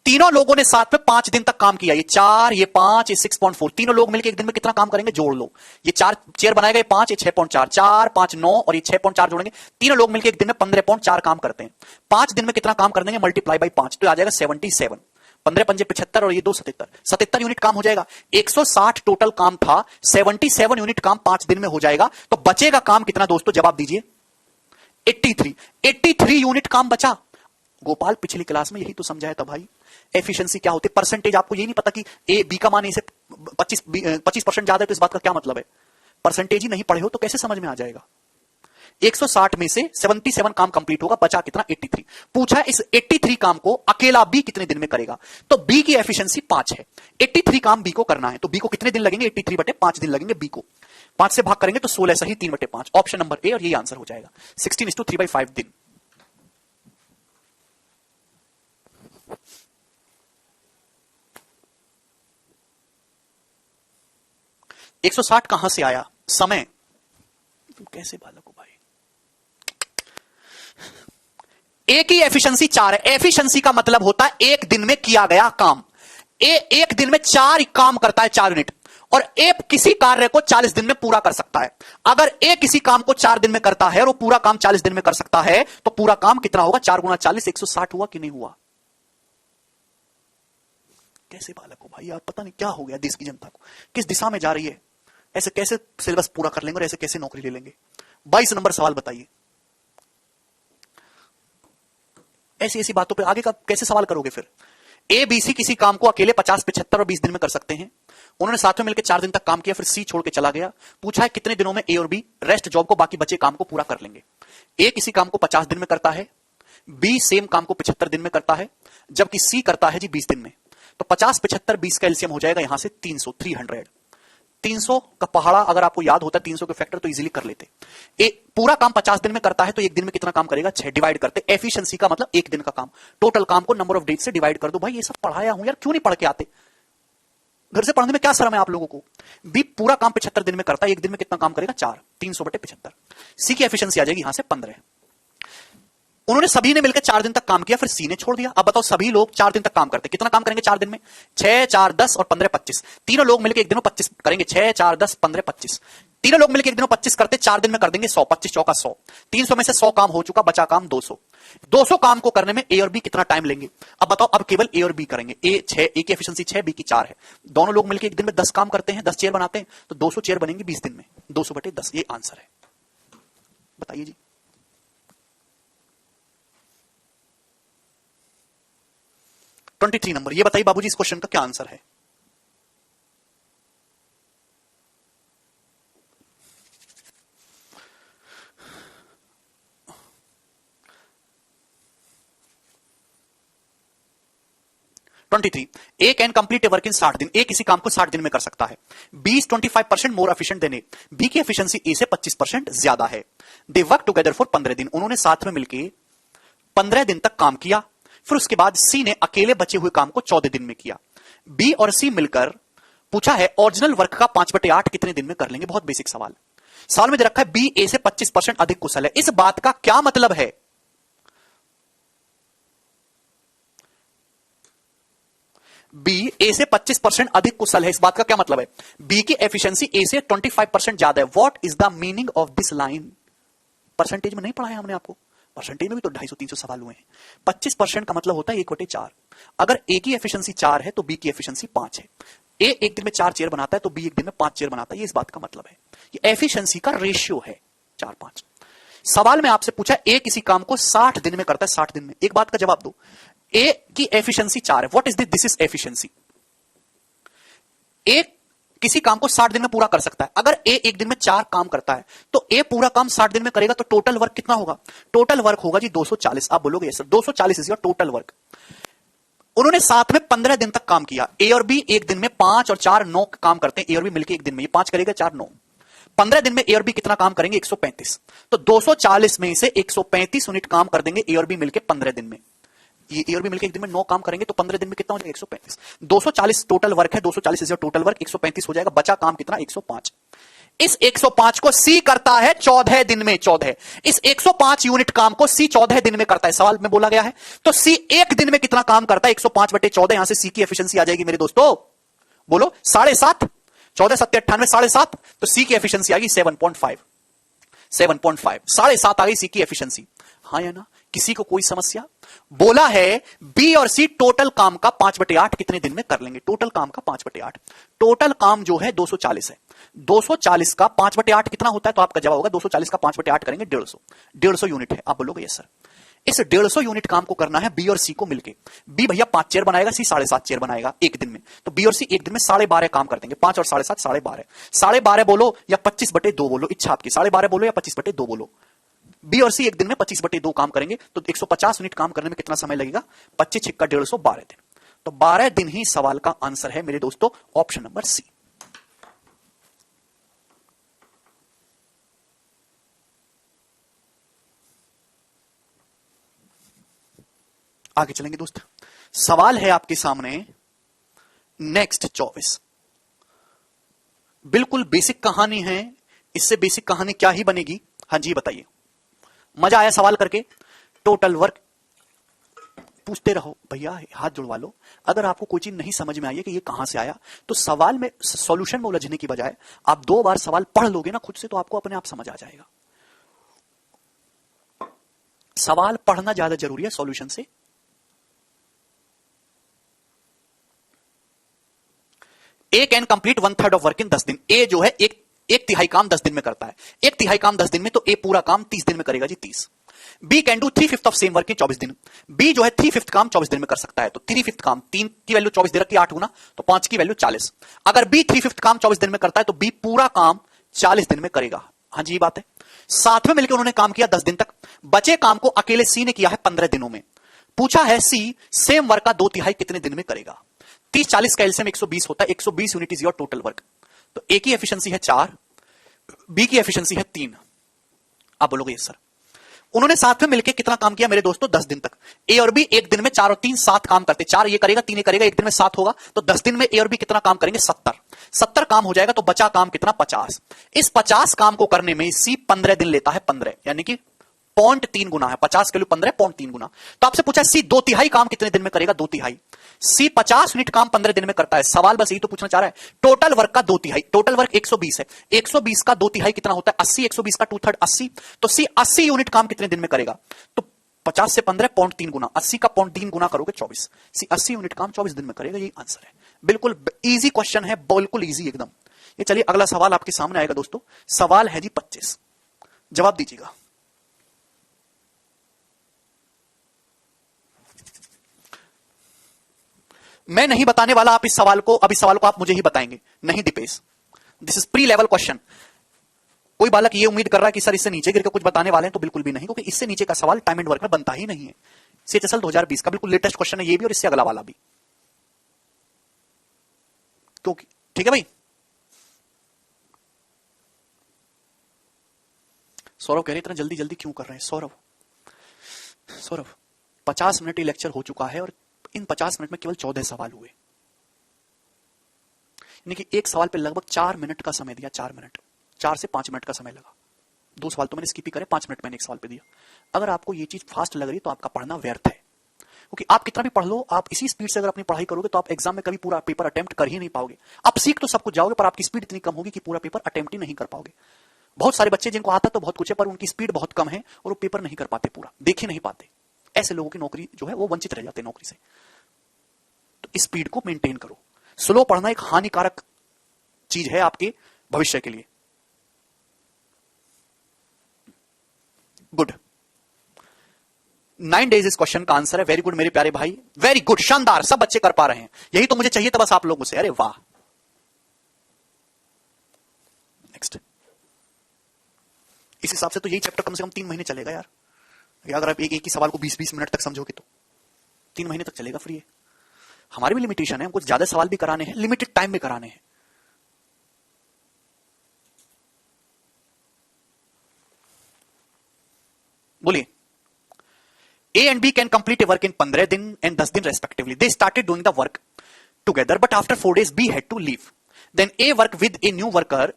तीनों लोगों ने साथ में 5 दिन तक काम किया। ये 4, ये 5, ये 6.4। तीनों लोग मिलकर एक दिन में कितना काम करेंगे? जोड़ लो। ये 4 चेयर बनाएगा, ये 5, ये 6.4। 4, 5, 9 और ये 6.4 जोड़ेंगे। तीनों लोग मिलकर एक दिन में 15.4 काम करते हैं। 5 दिन में कितना काम कर देंगे? मल्टीप्लाई बाई 5, तो आ जाएगा 77। 15 पंजे 75 और ये 2 77। 77 यूनिट काम हो जाएगा। 160 टोटल काम था, 77 यूनिट काम 5 दिन में हो जाएगा। तो बचेगा काम कितना दोस्तों? जवाब दीजिए। 83 यूनिट काम बचा। गोपाल पिछली क्लास में यही तो समझाया था भाई, एफिशिएंसी क्या होती है, परसेंटेज। आपको यही नहीं पता कि ए बी का मान ए से 25% ज्यादा है, तो इस बात का क्या मतलब है? परसेंटेज ही नहीं पढ़े हो तो कैसे समझ में आ जाएगा? 160 में से 77 काम कंप्लीट होगा, बचा कितना? 83। पूछा है इस 83 काम को अकेला बी कितने दिन में करेगा? तो बी की एफिशिएंसी 5 है, 83 काम बी को करना है, तो बी को कितने दिन लगेंगे? 83/5 दिन लगेंगे बी को। 5 से भाग करेंगे तो 16 सही 3/5। ऑप्शन नंबर ए, और ये आंसर हो जाएगा 16:3/5 दिन। एक 160 कहां से आया? समय। तुम कैसे बालक हो भाई? ए की एफिशिएंसी 4 है। एफिशिएंसी का मतलब होता है एक दिन में किया गया काम। ए एक दिन में 4 काम करता है, 4 यूनिट। और ए किसी कार्य को 40 दिन में पूरा कर सकता है। अगर ए किसी काम को 4 दिन में करता है और वो पूरा काम 40 दिन में कर सकता है, तो पूरा काम कितना होगा? 4 गुणा 40 160 हुआ कि नहीं हुआ? कैसे बालक हो भाई? आप पता नहीं क्या हो गया देश की जनता को, किस दिशा में जा रही है। ऐसे कैसे सिलेबस पूरा कर लेंगे और ऐसे कैसे नौकरी ले लेंगे? 22 नंबर सवाल बताइए। ऐसी ऐसी बातों पे आगे का कैसे सवाल करोगे फिर? ए बी सी किसी काम को अकेले 50, 75 और 20 दिन में कर सकते हैं। उन्होंने साथ में मिलकर 4 दिन तक काम किया, फिर सी छोड़ के चला गया। पूछा है कितने दिनों में ए और बी रेस्ट जॉब को, बाकी बचे काम को पूरा कर लेंगे। ए किसी काम को 50 दिन में करता है, बी सेम काम को 75 दिन में करता है, जबकि सी करता है जी 20 दिन में। तो 50, 75, 20 का एलसीएम हो जाएगा यहां से 300, 300। 300 का पहाड़ा अगर आपको याद होता है 300 के फैक्टर तो इजीली कर लेते। पूरा काम 50 दिन में करता है तो एक दिन में कितना काम करेगा? 6। डिवाइड करते, एफिशिएंसी का मतलब एक दिन का काम, टोटल काम को नंबर ऑफ डेज से डिवाइड कर दो। भाई ये सब पढ़ाया हूं यार, क्यों नहीं पढ़ के आते? घर से पढ़ने में क्या शर्म है आप लोगों को? बी पूरा काम 75 दिन में करता है, एक दिन में कितना काम करेगा? 4। 300/75। सी की एफिशिएंसी आ जाएगी यहां से 15। उन्होंने सभी ने मिलकर 4 दिन तक काम किया, फिर सी ने छोड़ दिया। अब बताओ सभी लोग 4 दिन तक काम करते, कितना काम करेंगे 4 दिन में? 6, 4, 10 और 15, 25। तीनों लोग मिलकर एक दिन में 25 करेंगे। 6, 4, 10, 15, 25। तीनों लोग मिलकर एक दिन में 25 करते, 4 दिन में कर देंगे 100। 25 चौका 100। 300 में से 100 काम हो चुका, बचा काम 200। 200 काम को करने में ए और बी कितना टाइम लेंगे? अब बताओ, अब केवल ए और बी करेंगे। ए की एफिशिएंसी 6, बी की 4 है। दोनों लोग मिलकर एक दिन में 10 काम करते हैं, 10 चेयर बनाते हैं, तो 200 चेयर बनेंगे 20 दिन में। 200/10 ये आंसर है। बताइए जी। 23 नंबर, ये बताइए बाबूजी इस क्वेश्चन का क्या आंसर है? A can complete a work in 60 दिन। ए किसी काम को 60 दिन में कर सकता है। B is 25% more efficient than A. B की एफिशिएंसी ए से 25% ज्यादा है। दे वर्क टुगेदर फॉर 15 दिन। उन्होंने साथ में मिलकर 15 दिन तक काम किया, फिर उसके बाद सी ने अकेले बचे हुए काम को 14 दिन में किया। बी और सी मिलकर पूछा है ओरिजिनल वर्क का 5/8 कितने दिन में कर लेंगे? बहुत बेसिक सवाल। सवाल में दे रखा है बी ए से 25% अधिक कुशल है। इस बात का क्या मतलब है? बी ए से 25% अधिक कुशल है, इस बात का क्या मतलब है? बी की एफिशिएंसी ए से 25% ज्यादा है। What is the meaning of this line? Percentage में नहीं पढ़ाया हमने आपको? परसेंटेज में भी तो 250-300 सवाल हुए हैं। 25% का मतलब होता है 1/4। अगर ए की एफिशिएंसी 4 है तो बी की एफिशिएंसी 5 है। ए एक दिन में 4 चेयर बनाता है तो बी एक दिन में 5 चेयर बनाता है। ये इस बात का मतलब है, ये एफिशिएंसी का रेशियो है 4-5। सवाल में आपसे पूछा ए किसी काम को 60 दिन में करता है, 60 दिन में। एक बात का जवाब दो, ए की एफिशिएंसी 4 है। What is this is efficiency. A किसी काम को 60 दिन में पूरा कर सकता है। अगर ए एक दिन में 4 काम करता है तो ए पूरा काम 60 दिन में करेगा, तो टोटल वर्क कितना होगा? टोटल वर्क होगा जी 240। आप बोलोगे yes sir, 240 is your total work. उन्होंने साथ में 15 दिन तक काम किया। ए और बी एक दिन में 5 और 4 9 काम करते हैं। ए और बी मिलकर एक दिन में, ये 5 करेगा, 4 9। 15 दिन में ए और बी कितना काम करेंगे? 135। तो 240 में से 135 यूनिट काम कर देंगे ए और बी मिलकर 15 दिन में। ये ए और बी मिलकर एक दिन में 9 काम करेंगे तो 15 दिन में कितना हो जाएगा? 135। 240 टोटल वर्क है, 240 इज टोटल वर्क, 135 हो जाएगा। बचा काम कितना? 105। इस 105 को सी करता है 14 दिन में। 14 इस 105 यूनिट काम को सी 14 दिन में करता है, सवाल में बोला गया है। तो सी एक दिन में कितना काम करता है? 105/14। यहां से सी की एफिशिएंसी आ जाएगी मेरे दोस्तों, बोलो 7.5। 14 7 98, 7.5। तो सी की एफिशिएंसी आ गई 7.5। 7.5 7.5 आ गई सी की एफिशिएंसी। हाँ या ना? किसी को कोई समस्या? बोला है बी और सी टोटल काम का 5/8 कितने दिन में कर लेंगे? टोटल काम का 5/8। टोटल काम जो है 240 है। 240 का 5/8 कितना होता है? तो आपका जवाब होगा 240 का 5/8 करेंगे 150। 150 यूनिट है। आप बोलोगे यस सर। इस 150 यूनिट काम को करना है बी और सी को मिलके। बी भैया 5 चेयर बनाएगा, सी 7.5 चेयर बनाएगा एक दिन में। तो बी और सी एक दिन में 12.5 काम कर देंगे। 5 और 7.5 12.5। 12.5 बोलो या 25/2 बोलो, इच्छा आपकी। 12.5 बोलो या 25/2 बोलो। बी और सी एक दिन में 25/2 काम करेंगे तो 150 यूनिट काम करने में कितना समय लगेगा? 25 छिक्का 150, 12 दिन। तो 12 दिन ही सवाल का आंसर है मेरे दोस्तों, ऑप्शन नंबर सी। आगे चलेंगे दोस्त। सवाल है आपके सामने नेक्स्ट 24। बिल्कुल बेसिक कहानी है, इससे बेसिक कहानी क्या ही बनेगी? हाँ जी बताइए, मजा आया सवाल करके? टोटल वर्क पूछते रहो भैया, हाथ जुड़वा लो। अगर आपको कोई चीज नहीं समझ में आई है कि ये कहां से आया, तो सवाल में सॉल्यूशन में उलझने की बजाय आप 2 बार सवाल पढ़ लोगे ना खुद से, तो आपको अपने आप समझ आ जाएगा। सवाल पढ़ना ज्यादा जरूरी है सॉल्यूशन से। A can complete 1/3 of work in 10 दिन। ए जो है एक एक तिहाई काम 10 दिन में करता है। एक तिहाई काम 10 दिन में, तो ए पूरा काम 30 दिन में करेगा जी 30। B can do 3/5 of same work in 24 दिन। बी जो है 3/5 काम 24 दिन में कर सकता है। तो 3/5 काम, 3 की वैल्यू 24 दे रखी है 8 गुना, तो 5 की वैल्यू 40। अगर बी 3/5 काम 24 दिन में करता है तो बी पूरा काम 40 दिन में करेगा। हाँ जी, ये बात है। साथ में मिलकर उन्होंने काम किया 10 दिन तक। बचे काम को अकेले सी ने किया है 15 दिनों में। पूछा है सी सेम वर्क का 2/3 कितने दिन में करेगा। 30-40 का एलसीएम 120 होता है। 120 unit is your total work. तो ए की एफिशिएंसी है 4, बी की एफिशिएंसी है 3। आप बोलोगे यस सर। उन्होंने साथ में मिलकर कितना काम किया मेरे दोस्तों? 10 दिन तक। ए और बी एक दिन में 4 और 3 7 काम करते। 4 ये करेगा, 3 ये करेगा, एक दिन में 7 होगा। तो 10 दिन में ए और बी कितना काम करेंगे? 70 काम हो जाएगा। तो बचा काम कितना? 50। इस 50 काम को करने में सी 15 दिन लेता है। 15 यानी कि 0.3 गुना है। 50 के लिए 15 0.3 गुना। तो आपसे पूछा सी 2/3 काम कितने दिन में करेगा? 2/3। सी 50 यूनिट काम 15 दिन में करता है। सवाल बस यही तो पूछना चाह रहा है। टोटल वर्क का 2/3। टोटल वर्क 120 है। 120 का 2/3 कितना होता है? 80। 120 का 2/3 80। तो सी 80 यूनिट काम कितने दिन में करेगा? तो 50 से 15 0.3 गुना, 80 का 0.3 गुना करोगे 24। सी 80 यूनिट काम 24 दिन में करेगा। यही आंसर है। बिल्कुल इजी क्वेश्चन है, बिल्कुल इजी एकदम। ये चलिए अगला सवाल आपके सामने आएगा दोस्तों। सवाल है जी 25। जवाब दीजिएगा। मैं नहीं बताने वाला आप इस सवाल को। अब इस सवाल को आप मुझे ही बताएंगे। नहीं Deepesh, this is pre level question. कोई बालक ये उम्मीद कर रहा है कि सर इससे नीचे गिर के कुछ बताने वाले हैं, तो बिल्कुल भी नहीं, क्योंकि इससे नीचे का सवाल टाइम एंड वर्क में बनता ही नहीं है। सीएचएसएल 2020 का बिल्कुल लेटेस्ट क्वेश्चन है ये भी, और इससे अगला वाला भी। क्योंकि ठीक है भाई। सौरभ कह रहे इतना जल्दी जल्दी क्यों कर रहे हैं? सौरभ 50 मिनट ये लेक्चर हो चुका है और इन 50 मिनट में केवल 14 सवाल हुए। यानी कि एक सवाल पे लगभग 4 मिनट का समय दिया। 4 मिनट, 4 से 5 मिनट का समय लगा। 2 सवाल तो मैंने स्किप ही करे, 5 मिनट मैंने एक सवाल पे दिया। अगर आपको ये चीज फास्ट लग रही है तो आपका पढ़ना व्यर्थ है, क्योंकि आप कितना भी पढ़ लो, आप इसी स्पीड से अगर अपनी पढ़ाई करोगे तो आप एग्जाम में कभी पूरा पेपर अटेम्प्ट कर ही नहीं पाओगे। आप सीख तो सब कुछ जाओगे, पर आपकी स्पीड इतनी कम होगी कि पूरा पेपर अटेम्प्ट ही नहीं कर पाओगे। बहुत सारे बच्चे जिनको आता तो बहुत कुछ है, पर उनकी स्पीड बहुत कम है और वो पेपर नहीं कर पाते, पूरा देख ही नहीं पाते। ऐसे लोगों की नौकरी जो है वो वंचित रह जाते हैं नौकरी से। तो स्पीड को मेंटेन करो। स्लो पढ़ना एक हानिकारक चीज है आपके भविष्य के लिए। गुड, 9 days इस क्वेश्चन का आंसर है। वेरी गुड मेरे प्यारे भाई, वेरी गुड, शानदार, सब बच्चे कर पा रहे हैं। यही तो मुझे चाहिए था बस आप लोगों से। अरे वाह। नेक्स्ट, इस हिसाब से तो यही चैप्टर कम से कम 3 महीने चलेगा यार। अगर आप एक ही सवाल को 20-20 मिनट तक समझोगे तो 3 महीने तक चलेगा फ्री है। हमारी भी लिमिटेशन है, हमको ज्यादा सवाल भी कराने हैं, लिमिटेड टाइम में कराने हैं। बोलिए। A and B can complete a work in 15 दिन and 10 दिन respectively. They started doing the work together, but after 4 days B had to leave. Then A work with a new worker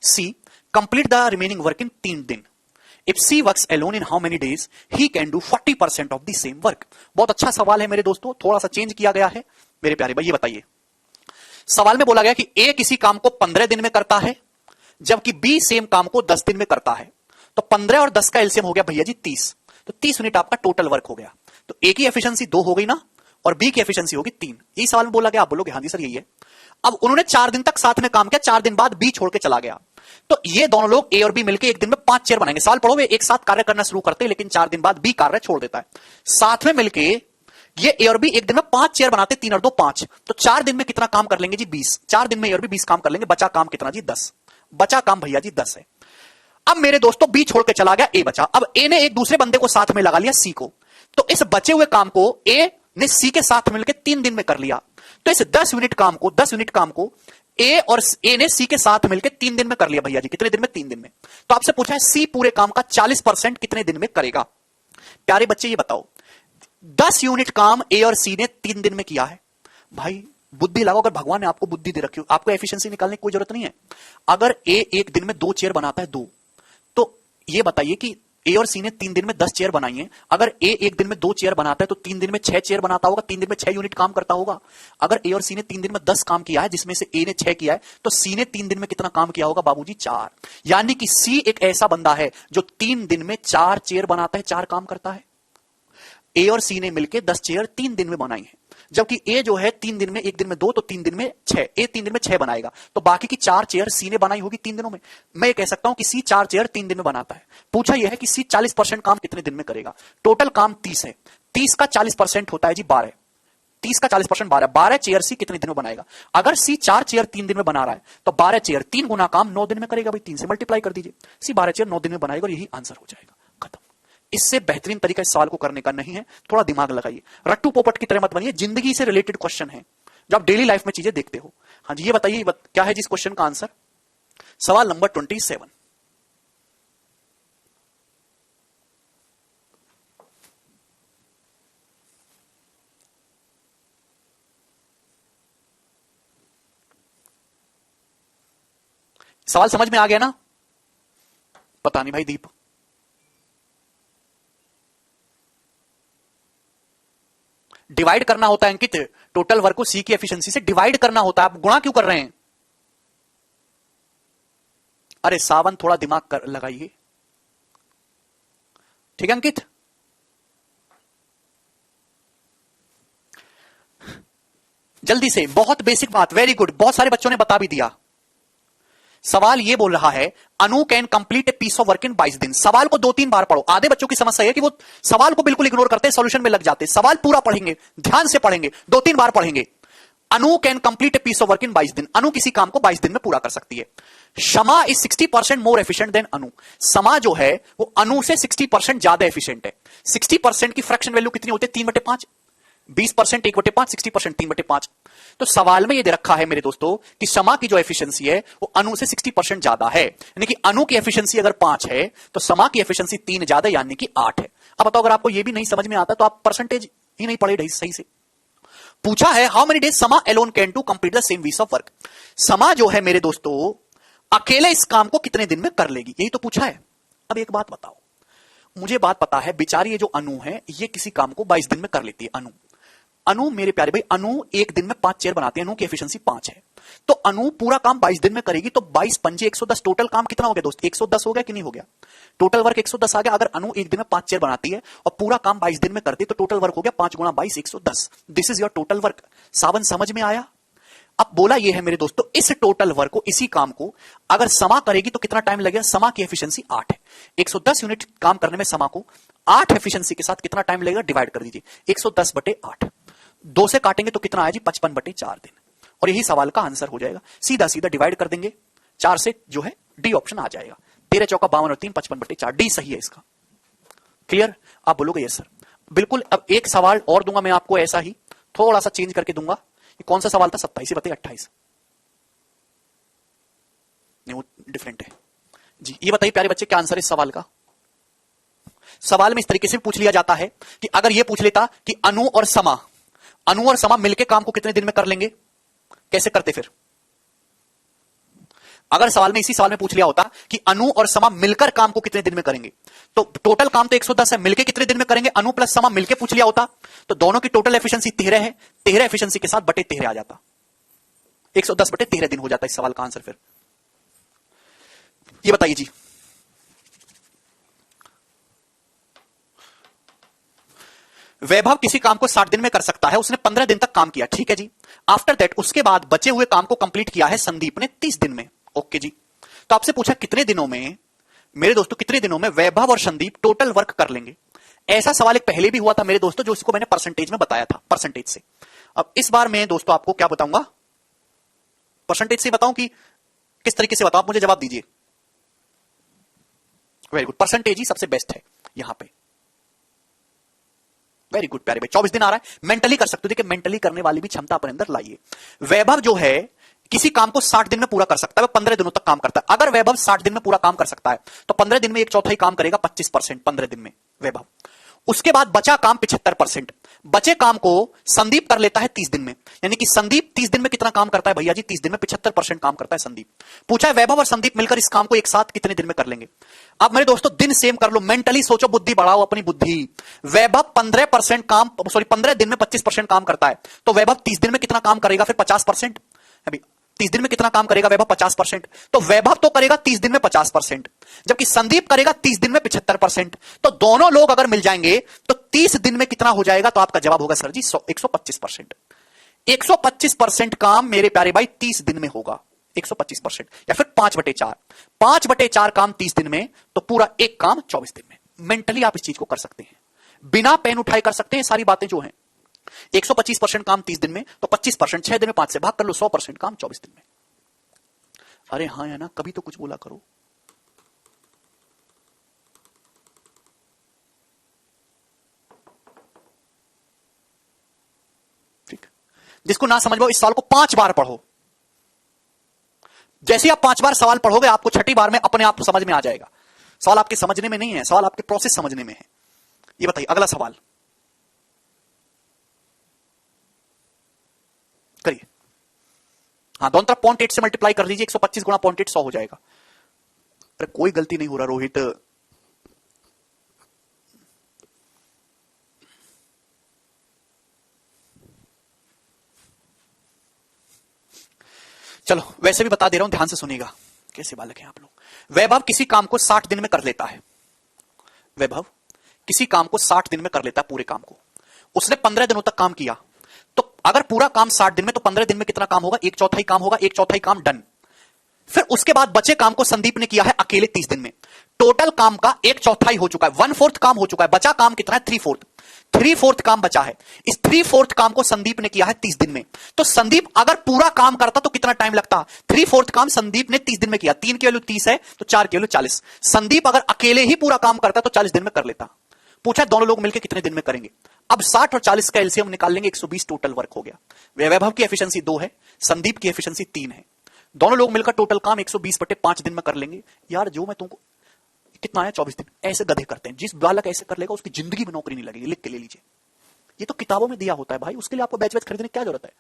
C complete the remaining work in 3 दिन. If C works alone in how many days, he can do 40% of the same work. बहुत अच्छा सवाल है मेरे दोस्तों, थोड़ा सा change किया गया है मेरे प्यारे भाई। ये बताइए, सवाल में बोला गया कि A किसी काम को 15 दिन में करता है, जबकि B सेम काम को 10 दिन में करता है। तो 15 और 10 का एलसीएम हो गया भैया जी 30। तो 30 यूनिट आपका टोटल वर्क हो गया। तो ए की एफिशिएंसी 2 हो गई ना, और बी की एफिशिएंसी होगी 3। यही सवाल में बोला गया। आप बोलोगे हाँ जी सर यही है। अब उन्होंने 4 दिन तक साथ में काम किया, 4 दिन बाद बी छोड़ के चला गया। तो ये दोनों लोग ए और बी मिलकर एक दिन में 5 चेयर बनाएंगे। सवाल पढ़ो, वे एक साथ कार्य करना शुरू करते हैं, लेकिन 4 दिन बाद बी कार्य छोड़ देता है। साथ में मिलकर ये ए और बी एक दिन में 5 चेयर बनाते, 3 और 2 5। तो 4 दिन में कितना काम कर लेंगे जी? 20। 4 दिन में ए और बी 20 काम कर लेंगे। बचा काम कितना जी? 10। बचा काम भैया जी 10 है। अब मेरे दोस्तों बी छोड़ के चला गया, ए बचा। अब ए ने एक दूसरे बंदे को साथ में लगा लिया, सी को। तो इस बचे हुए काम को ए ने सी के साथ मिलकर 3 दिन में कर लिया। तो इस 10 यूनिट काम को ए और ए ने सी के साथ मिलकर 3 दिन में कर लिया भैया जी। कितने दिन में? 3 दिन में। तो आपसे पूछा है सी पूरे काम का 40% कितने दिन में करेगा? प्यारे बच्चे ये बताओ, 10 यूनिट काम ए और सी ने 3 दिन में किया है। भाई बुद्धि लगाओ, अगर भगवान ने आपको बुद्धि दे रखी हो, आपको एफिशिएंसी निकालने की कोई जरूरत नहीं है। अगर ए एक दिन में 2 चेयर बनाता है, 2, तो ये बताइए कि ए और सी ने 3 दिन में 10 चेयर बनाई है। अगर ए एक दिन में 2 चेयर बनाता है तो 3 दिन में 6 चेयर बनाता होगा, 3 दिन में 6 यूनिट काम करता होगा। अगर ए और सी ने 3 दिन में 10 काम किया है, जिसमें से ए ने 6 किया है, तो सी ने 3 दिन में कितना काम किया होगा बाबूजी? 4। यानी कि सी एक ऐसा बंदा है जो 3 दिन में 4 चेयर बनाता है, 4 काम करता है। ए और सी ने मिलकर 10 चेयर 3 दिन में बनाई है। जबकि ए जो है 3 दिन में, 1 दिन में 2, तो 3 दिन में 6, ए 3 दिन में 6 बनाएगा, तो बाकी की 4 चेयर सी ने बनाई होगी 3 दिनों में। मैं ये कह सकता हूं कि सी 4 चेयर 3 दिन में बनाता है। पूछा यह है कि सी 40% काम कितने दिन में करेगा। टोटल काम 30 है, 30 का 40% होता है जी 12, 30 का 40% 12, 12 चेयर सी कितने दिन में बनाएगा। अगर सी 4 चेयर 3 दिन में बना रहा है तो 12 चेयर 3 गुना काम 9 दिन में करेगा भाई, 3 से मल्टीप्लाई कर दीजिए, सी 12 चेयर 9 दिन में बनाएगा और यही आंसर हो जाएगा, खत्म। इससे बेहतरीन तरीका इस सवाल को करने का नहीं है, थोड़ा दिमाग लगाइए, रट्टू पोपट की तरह मत बनिए, जिंदगी से रिलेटेड क्वेश्चन है जो आप डेली लाइफ में चीजें देखते हो। हाँ जी, ये बताइए क्या है जिस क्वेश्चन का आंसर। सवाल नंबर 27, सवाल समझ में आ गया ना? पता नहीं भाई दीप, डिवाइड करना होता है अंकित, टोटल वर्क को सी की एफिशिएंसी से डिवाइड करना होता है, आप गुणा क्यों कर रहे हैं? अरे सावन थोड़ा दिमाग लगाइए, ठीक है अंकित। जल्दी से, बहुत बेसिक बात, वेरी गुड, बहुत सारे बच्चों ने बता भी दिया। सवाल ये बोल रहा है Anu can complete a piece of work in 22 दिन। सवाल को 2-3 बार पढ़ो। आधे बच्चों की समस्या है कि वो सवाल को बिल्कुल इग्नोर करते हैं, सॉल्यूशन में लग जाते हैं। सवाल पूरा पढ़ेंगे, ध्यान से पढ़ेंगे, 2-3 बार पढ़ेंगे। Anu can complete a piece of work in 22 दिन। अनु किसी काम को 22 दिन में पूरा कर सकती है। शमा इज 60% मोर एफिशिएंट देन अनु। समा जो है वो अनु से 60% ज्यादा एफिशिएंट है। 60% की फ्रैक्शन वैल्यू कितनी होती है? 3/5। 20% 1/5, 60% 3/5। तो सवाल में ये दे रखा है मेरे दोस्तों कि समा की जो एफिशिएंसी है वो अनु से 60% ज्यादा है, यानी कि अनु की एफिशिएंसी अगर 5 है तो समा की एफिशिएंसी 3 ज्यादा यानी कि 8 है। अब बताओ, अगर आपको ये भी नहीं समझ में आता तो आप परसेंटेज ही नहीं पढ़े सही से। पूछा है how many days Sama alone can to complete the same week of work. Sama जो है मेरे दोस्तों अकेले इस काम को कितने दिन में कर लेगी, यही तो पूछा है। अब एक बात बताओ, मुझे बात पता है बेचारी ये जो अनु है ये किसी काम को 22 दिन में कर लेती है। अनु मेरे प्यारे भाई, अनु एक दिन में 5 चेयर बनाती है, अनु की एफिशिएंसी 5 है, तो अनु पूरा काम 22 दिन में करेगी, तो 22 पंजे 110, टोटल काम कितना हो गया दोस्त? 110 हो गया कि नहीं हो गया? टोटल वर्क 110 आ गया। अगर अनु एक दिन में 5 चेयर बनाती है और पूरा काम 22 दिन में करती है तो टोटल वर्क हो गया 5 गुणा 22 110। This is your total work. Sawan समझ में आया? अब बोला ये है मेरे दोस्तों, इस टोटल वर्क को, इसी काम को अगर समा करेगी तो कितना टाइम लगेगा? समा की एफिशिएंसी 8 है, 110 यूनिट काम करने में समा को 8 एफिशिएंसी के साथ कितना टाइम लगेगा? डिवाइड कर दीजिए, 110/8, 2 से काटेंगे तो कितना आया जी? 55/4 दिन। और यही सवाल का आंसर हो जाएगा। सीधा सीधा डिवाइड कर देंगे 4 से, जो है डी ऑप्शन आ जाएगा। 13 चौका 52 और 3 55/4, डी सही है इसका। क्लियर? आप बोलोगे यस सर, बिल्कुल। अब एक सवाल और दूंगा मैं आपको, ऐसा ही थोड़ा सा चेंज करके दूंगा। ये कौन सा सवाल था? 27/28 नहीं, वो डिफरेंट है जी। ये बताइए प्यारे बच्चे, क्या आंसर है इस सवाल का? सवाल में इस तरीके से पूछ लिया जाता है कि अगर ये पूछ लेता कि अनु और समा मिलकर काम को कितने दिन में कर लेंगे, कैसे करते फिर? अगर सवाल में, इसी सवाल में पूछ लिया होता कि अनु और समा मिलकर काम को कितने दिन में करेंगे, तो टोटल काम तो 110 है, मिलकर कितने दिन में करेंगे? अनु प्लस समा मिलकर पूछ लिया होता तो दोनों की टोटल एफिशिएंसी 13 है, 13 एफिशिएंसी के साथ बटे 13 आ जाता, 110/13 दिन हो जाता इस सवाल का आंसर। फिर ये बताइए जी, वैभव किसी काम को 60 दिन में कर सकता है, उसने 15 दिन तक काम किया, ठीक है जी। आफ्टर दैट, उसके बाद बचे हुए काम को कंप्लीट किया है संदीप ने 30 दिन में, ओके जी। तो आपसे पूछा कितने दिनों में मेरे दोस्तों, कितने दिनों में वैभव और संदीप टोटल वर्क कर लेंगे? ऐसा सवाल एक पहले भी हुआ था मेरे दोस्तों, जो इसको मैंने परसेंटेज में बताया था, परसेंटेज से। अब इस बार मैं दोस्तों आपको क्या बताऊंगा? परसेंटेज से बताऊं कि किस तरीके से बताऊं? आप मुझे जवाब दीजिए। वेरी गुड, परसेंटेज ही सबसे बेस्ट है यहां पे। वेरी गुड प्यारे भाई, 24 दिन आ रहा है, मेंटली कर सकते हो। देखिए, मेंटली करने वाली भी क्षमता अपने अंदर लाइए। वैभव जो है किसी काम को 60 दिन में पूरा कर सकता है, वह 15 दिनों तक काम करता है। अगर वैभव 60 दिन में पूरा काम कर सकता है तो 15 दिन में 1/4 काम करेगा, 25%, 15 दिन में वैभव। उसके बाद बचा काम 75%, बचे काम को संदीप कर लेता है 30 दिन में, यानी कि संदीप 30 दिन में कितना काम करता है भैया जी? 30 दिन में 75% काम करता है संदीप। पूछा है वैभव और संदीप मिलकर इस काम को एक साथ कितने दिन में कर लेंगे? अब मेरे दोस्तों दिन सेम कर लो, मेंटली सोचो, बुद्धि बढ़ाओ अपनी बुद्धि। वैभव 15 दिन में 25% काम करता है, तो वैभव 30 दिन में कितना काम करेगा फिर? 50%। अभी 30 दिन में कितना काम करेगा वैभव? 50%। तो वैभव तो करेगा 30 दिन में 50%, जबकि संदीप करेगा 30 दिन में 75%। तो दोनों लोग अगर मिल जाएंगे तो 30 दिन में कितना हो जाएगा? तो आपका जवाब होगा सर जी 125%। 125% काम मेरे प्यारे भाई 30 दिन में होगा, 125%। या फिर 5/4, 5/4 काम 30 दिन में, तो पूरा एक काम 24 दिन में। मेंटली आप इस चीज को कर सकते हैं, बिना पेन उठाए कर सकते हैं सारी बातें जो हैं। 125% काम 30 दिन में, तो 25% 6 दिन में 5 से भाग कर लो, 100% काम 24 दिन में। अरे हां या ना, कभी तो कुछ बोला करो। ठीक, जिसको ना समझ पाओ इस सवाल को 5 बार पढ़ो। जैसे आप 5 बार सवाल पढ़ोगे, आपको छठी बार में अपने आप को समझ में आ जाएगा। सवाल आपके समझने में नहीं है, सवाल आपके प्रोसेस समझने में है। ये बताइए अगला सवाल करिए। हाँ, दोनों तरफ 0.8 से मल्टीप्लाई कर लीजिए, 125 गुणा 0.8 100 हो जाएगा। अरे कोई गलती नहीं हो रहा रोहित। चलो वैसे भी बता दे रहा हूं, ध्यान से सुनिएगा। कैसे बालक हैं आप लोग। वैभव किसी काम को 60 दिन में कर लेता है। वैभव किसी काम को 60 दिन में कर लेता है, पूरे काम को। उसने 15 दिनों तक काम किया, तो अगर पूरा काम 60 दिन में, तो 15 दिन में कितना काम होगा? 1/4 काम होगा, 1/4 काम डन। फिर उसके बाद बचे काम को संदीप ने किया है अकेले 30 दिन में। टोटल काम का 1/4 हो चुका है, 1/4 काम हो चुका है। बचा काम कितना है? 3/4 काम बचा है। इस 3/4 काम को संदीप ने किया है 30 दिन में। तो संदीप अगर पूरा काम करता तो कितना टाइम लगता? 3/4 काम संदीप ने 30 दिन में किया। 3 की वैल्यू 30 है, तो 4 की वैल्यू 40। संदीप अगर अकेले ही पूरा काम करता तो 40 दिन में कर लेता। पूछा दोनों लोग मिलकर कितने दिन में करेंगे। अब 60 और 40 का एलसीएम निकाल लेंगे, 120 टोटल वर्क हो गया। वैभव की एफिशिएंसी 2 है, संदीप की एफिशिएंसी 3 है। दोनों लोग मिलकर टोटल काम 120/5 दिन में कर लेंगे। यार जो मैं तुमको कितना आया? 24 दिन। ऐसे गधे करते हैं। जिस बालक ऐसे कर लेगा उसकी जिंदगी में नौकरी नहीं लगेगी, लिख के ले लीजिए। ये तो किताबों में दिया होता है भाई, उसके लिए आपको बैच खरीदने की क्या जरूरत है?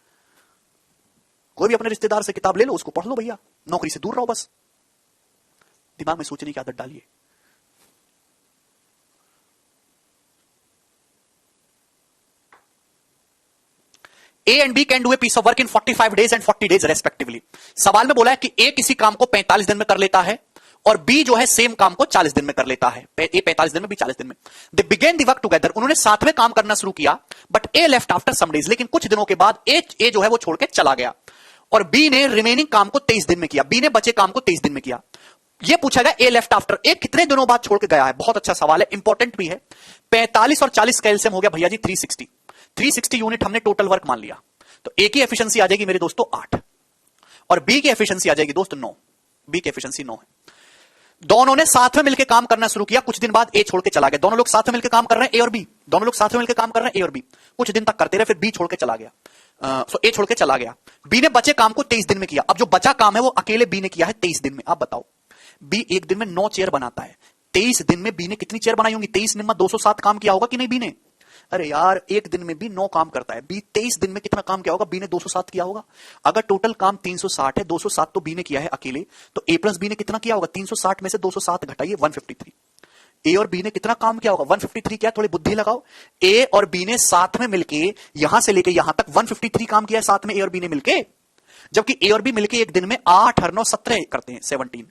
कोई भी अपने रिश्तेदार से किताब ले लो, उसको पढ़ लो भैया, नौकरी से दूर रहो बस। दिमाग में सोचने की आदत डालिए। A and B can do a piece of work in 45 days and 40 days respectively। सवाल में बोला है कि A किसी काम को 45 दिन में कर लेता है और B जो है सेम काम को 40 दिन में कर लेता है। A 45 दिन में, B 40 दिन में। They began the work together। उन्होंने साथ में काम करना शुरू किया, but A left after some days। लेकिन कुछ दिनों के बाद A जो है वो छोड़ के चला गया और B ने रिमेनिंग काम को 23 दिन में किया। B ने बचे काम को 23 दिन में किया। ये पूछा गया A left after, A कितने दिनों बाद छोड़ के गया है। बहुत अच्छा सवाल है, इंपॉर्टेंट भी है। 45 और 40 का एलसीएम हो गया भैया जी 360 यूनिट हमने टोटल वर्क मान लिया। तो A की एफिशिएंसी आ जाएगी मेरे दोस्तों 8 और B की एफिशिएंसी आ जाएगी दोस्त 9। B की एफिशिएंसी 9 है। दोनों ने साथ में मिलकर काम करना शुरू किया, कुछ दिन बाद A छोड़ के चला गया। दोनों लोग साथ में मिलकर काम कर रहे हैं A और B, दोनों लोग साथ में मिलकर काम कर रहे हैं A और B। कुछ दिन तक करते रहे, फिर B छोड़ के चला गया। A छोड़ के चला गया। B ने बचे काम को 23 दिन में किया। अब जो बचा काम है वो अकेले B ने किया है 23 दिन में। आप बताओ, B एक दिन में 9 चेयर बनाता है, 23 दिन में B ने कितनी चेयर बनाई होंगी? 23 दिन में 207 काम किया होगा कि नहीं B ने? अरे यार एक दिन में भी 9 काम करता है, बी 23 दिन में कितना काम किया होगा? बी ने 207 किया होगा। अगर टोटल काम 360 है, 207 तो बी ने किया है अकेले, तो ए प्लस बी ने कितना किया होगा? 360 में से 207 घटाइए 153। ए और बी ने कितना काम किया होगा? 153 किया। थोड़ी बुद्धि लगाओ। ए और बी ने साथ में मिलके यहां से लेके यहां तक 153 काम किया है साथ में ए और बी ने मिलके, जबकि ए और बी मिलके एक दिन में 8 और 9 17 करते हैं, 17।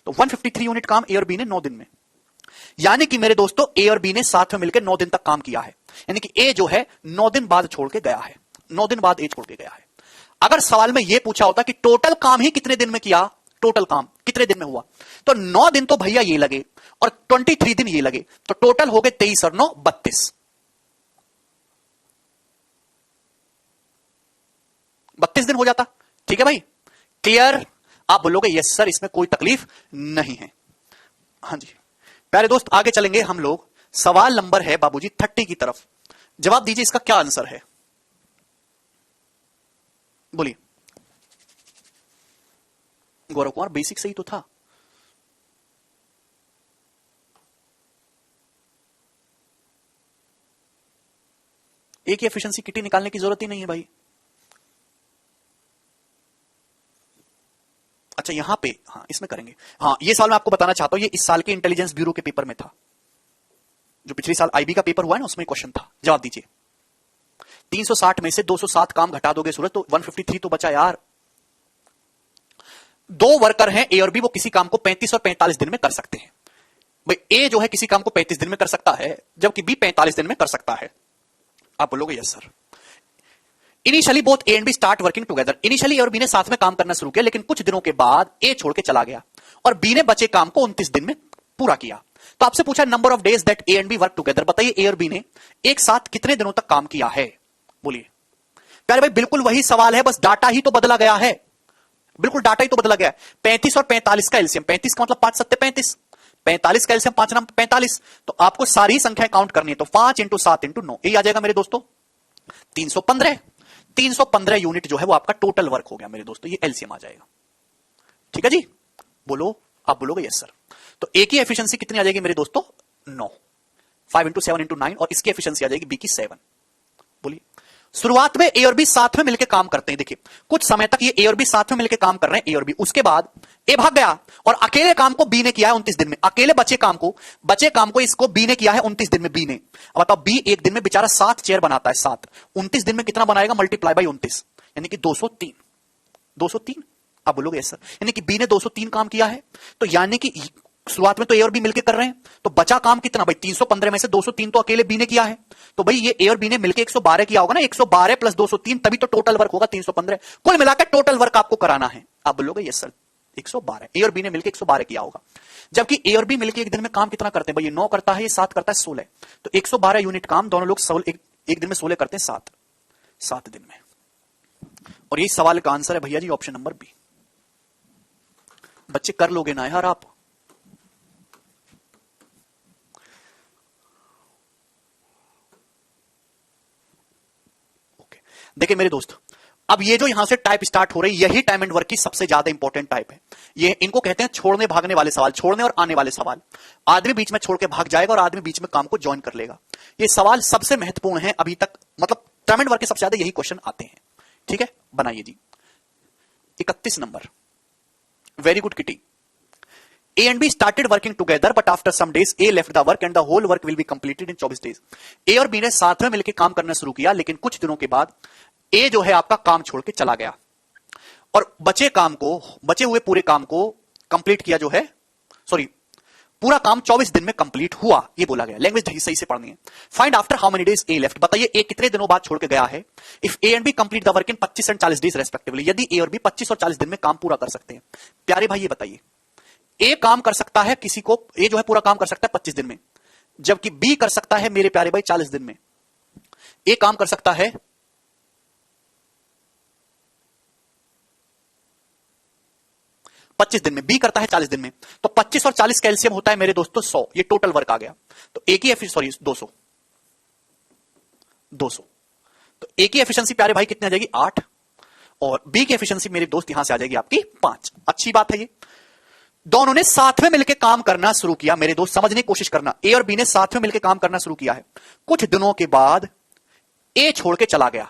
तो 153 यूनिट काम ए और बी ने 9 दिन में। यानी कि मेरे दोस्तों ए और बी ने साथ में मिलकर 9 दिन तक काम किया है। यानी कि ए जो है 9 दिन बाद छोड़ के गया है, 9 दिन बाद ए छोड़ के गया है। अगर सवाल में यह पूछा होता कि टोटल काम ही कितने दिन में किया, टोटल काम कितने दिन में हुआ, तो 9 दिन तो भैया ये लगे और 23 दिन ये लगे, तो टोटल हो गए 23 और 9 32। 32 दिन हो जाता। ठीक है भाई, क्लियर? आप बोलोगे यस सर, इसमें कोई तकलीफ नहीं है। हाँ जी प्यारे दोस्त, आगे चलेंगे हम लोग। सवाल नंबर है बाबूजी 30 की तरफ। जवाब दीजिए, इसका क्या आंसर है? बोलिए। गौरव कुमार बेसिक सही तो था। ए की एफिशिएंसी किटी निकालने की जरूरत ही नहीं है भाई। अच्छा यहां पे, हाँ इसमें करेंगे। हाँ ये सवाल मैं आपको बताना चाहता हूं, ये इस साल के इंटेलिजेंस ब्यूरो के पेपर में था। जो पिछले साल आईबी का पेपर हुआ है ना, उसमें क्वेश्चन था। जवाब दीजिए। 360 में से 207 काम घटा दोगे सूरज, तो 153 तो बचा यार। दो वर्कर हैं ए और बी, वो किसी काम को 35 और 45 दिन में कर सकते हैं। भाई ए जो है किसी काम को 35 दिन में कर सकता है, जबकि बी 45 दिन में कर सकता है। आप बोलोगे yes sir. Initially both A and B start working together. Initially A और बी ने साथ में काम करना शुरू किया, लेकिन कुछ दिनों के बाद ए छोड़ के चला गया और बी ने बचे काम को 29 दिन में पूरा किया। तो आपसे पूछा number of days that A and B work together. बताइए ए और बी ने एक साथ कितने दिनों तक काम किया है? बोलिए प्यारे भाई, बिल्कुल वही सवाल है, बस डाटा ही तो बदला गया है। बिल्कुल डाटा ही तो बदला गया है। 35 और 45 का एलसीएम, 35 का मतलब 5 सत्ते 35, 45 का एलसीएम 5 नाम 45। तो आपको सारी संख्याएं काउंट करनी है, तो 5 इंटू 7 इंटू 9 ये आ जाएगा मेरे दोस्तों 315। 315 यूनिट जो है वो आपका टोटल वर्क हो गया मेरे दोस्तों, ये एलसीएम आ जाएगा। ठीक है जी, बोलो। आप बोलोगे यस सर। तो ए की एफिशिएंसी कितनी आ जाएगी मेरे दोस्तों? 9। 5 इंटू 7 इंटू 9, और इसकी एफिशिएंसी आ जाएगी बी की 7। बोलिए। शुरुआत में ए और बी साथ में मिलकर काम करते हैं। देखिए कुछ समय तक ये ए और बी साथ में मिलकर काम कर रहे हैं, ए और बी। उसके बाद ए भाग गया और अकेले काम को बी ने किया है 29 दिन में। अकेले बचे काम को इसको बी ने किया है 29 दिन में। बी ने, अब बताओ, बी एक दिन में बेचारा 7 चेयर बनाता है। 7 29 दिन में कितना बनाएगा? मल्टीप्लाई बाई 29, यानी कि 203। 203। आप बोलोगे यस सर। यानी कि बी ने 203 काम किया है। तो यानी कि शुरुआत में तो ए और बी मिलकर कर रहे हैं, तो बचा काम कितना भाई? 315 में से 203 तो अकेले बी ने किया है। तो भाई ये ए और बी ने मिलकर 112 किया होगा ना, 112 प्लस 203, तभी तो टोटल वर्क होगा 315। कुल मिलाकर टोटल वर्क आपको कराना है। आप बोलोगे यस सर 112। ए और बी ने मिलकर 112 किया होगा, जबकि ए और बी मिलकर एक दिन में काम कितना करते हैं भाई? ये 9 करता है, ये 7 करता है, 16। तो 112 यूनिट काम दोनों लोग एक दिन में 16 करते हैं, 7 दिन में। और यही सवाल का आंसर है भैया जी, ऑप्शन नंबर बी। बच्चे कर लोगे ना यार आप? देखिए मेरे दोस्त, अब ये जो यहां से टाइप स्टार्ट हो रही, यही टाइम एंड वर्क की सबसे ज्यादा इंपॉर्टेंट टाइप है। ये इनको कहते हैं छोड़ने भागने वाले सवाल, छोड़ने और आने वाले सवाल। आदमी बीच में छोड़ के भाग जाएगा और आदमी बीच में काम को ज्वाइन कर लेगा। ये सवाल सबसे महत्वपूर्ण है अभी तक, मतलब टाइम एंड वर्क के सबसे ज्यादा यही क्वेश्चन आते हैं। ठीक है, बनाइए जी। 31 number, very good kitty. A and B started working together, but after some days A left the work and the whole work will be completed in 24 days. A और B ने साथ में मिलकर काम करना शुरू किया, लेकिन कुछ दिनों के बाद A जो है आपका काम छोड़ के चला गया और बचे हुए पूरे काम को कंप्लीट किया, जो है सॉरी पूरा काम 24 दिन में कंप्लीट हुआ, ये बोला गया। लैंग्वेज सही से पढ़नी है। Find after how many days A left. बताइए A कितने दिनों बाद छोड़ के गया है? If A and B complete the work in 25 and 40 days respectively. यदि A और B 25 और 40 दिन में काम पूरा कर सकते हैं। प्यारे भाई ये बताइए, ए काम कर सकता है किसी को, ए जो है पूरा काम कर सकता है 25 दिन में, जबकि बी कर सकता है मेरे प्यारे भाई 40 दिन में। ए काम कर सकता है 25 दिन में, बी करता है 40 दिन में। तो 25 और 40 कैल्शियम होता है मेरे दोस्तों 100, ये टोटल वर्क आ गया। तो ए की 200। तो ए की एफिशिएंसी प्यारे भाई कितनी आ जाएगी? 8। और बी की एफिशिएंसी मेरे दोस्त यहां से आ जाएगी आपकी 5। अच्छी बात है ये। दोनों ने साथ में मिलकर काम करना शुरू किया मेरे दोस्त, समझने की कोशिश करना। ए और बी ने साथ में मिलकर काम करना शुरू किया है। कुछ दिनों के बाद ए छोड़ के चला गया,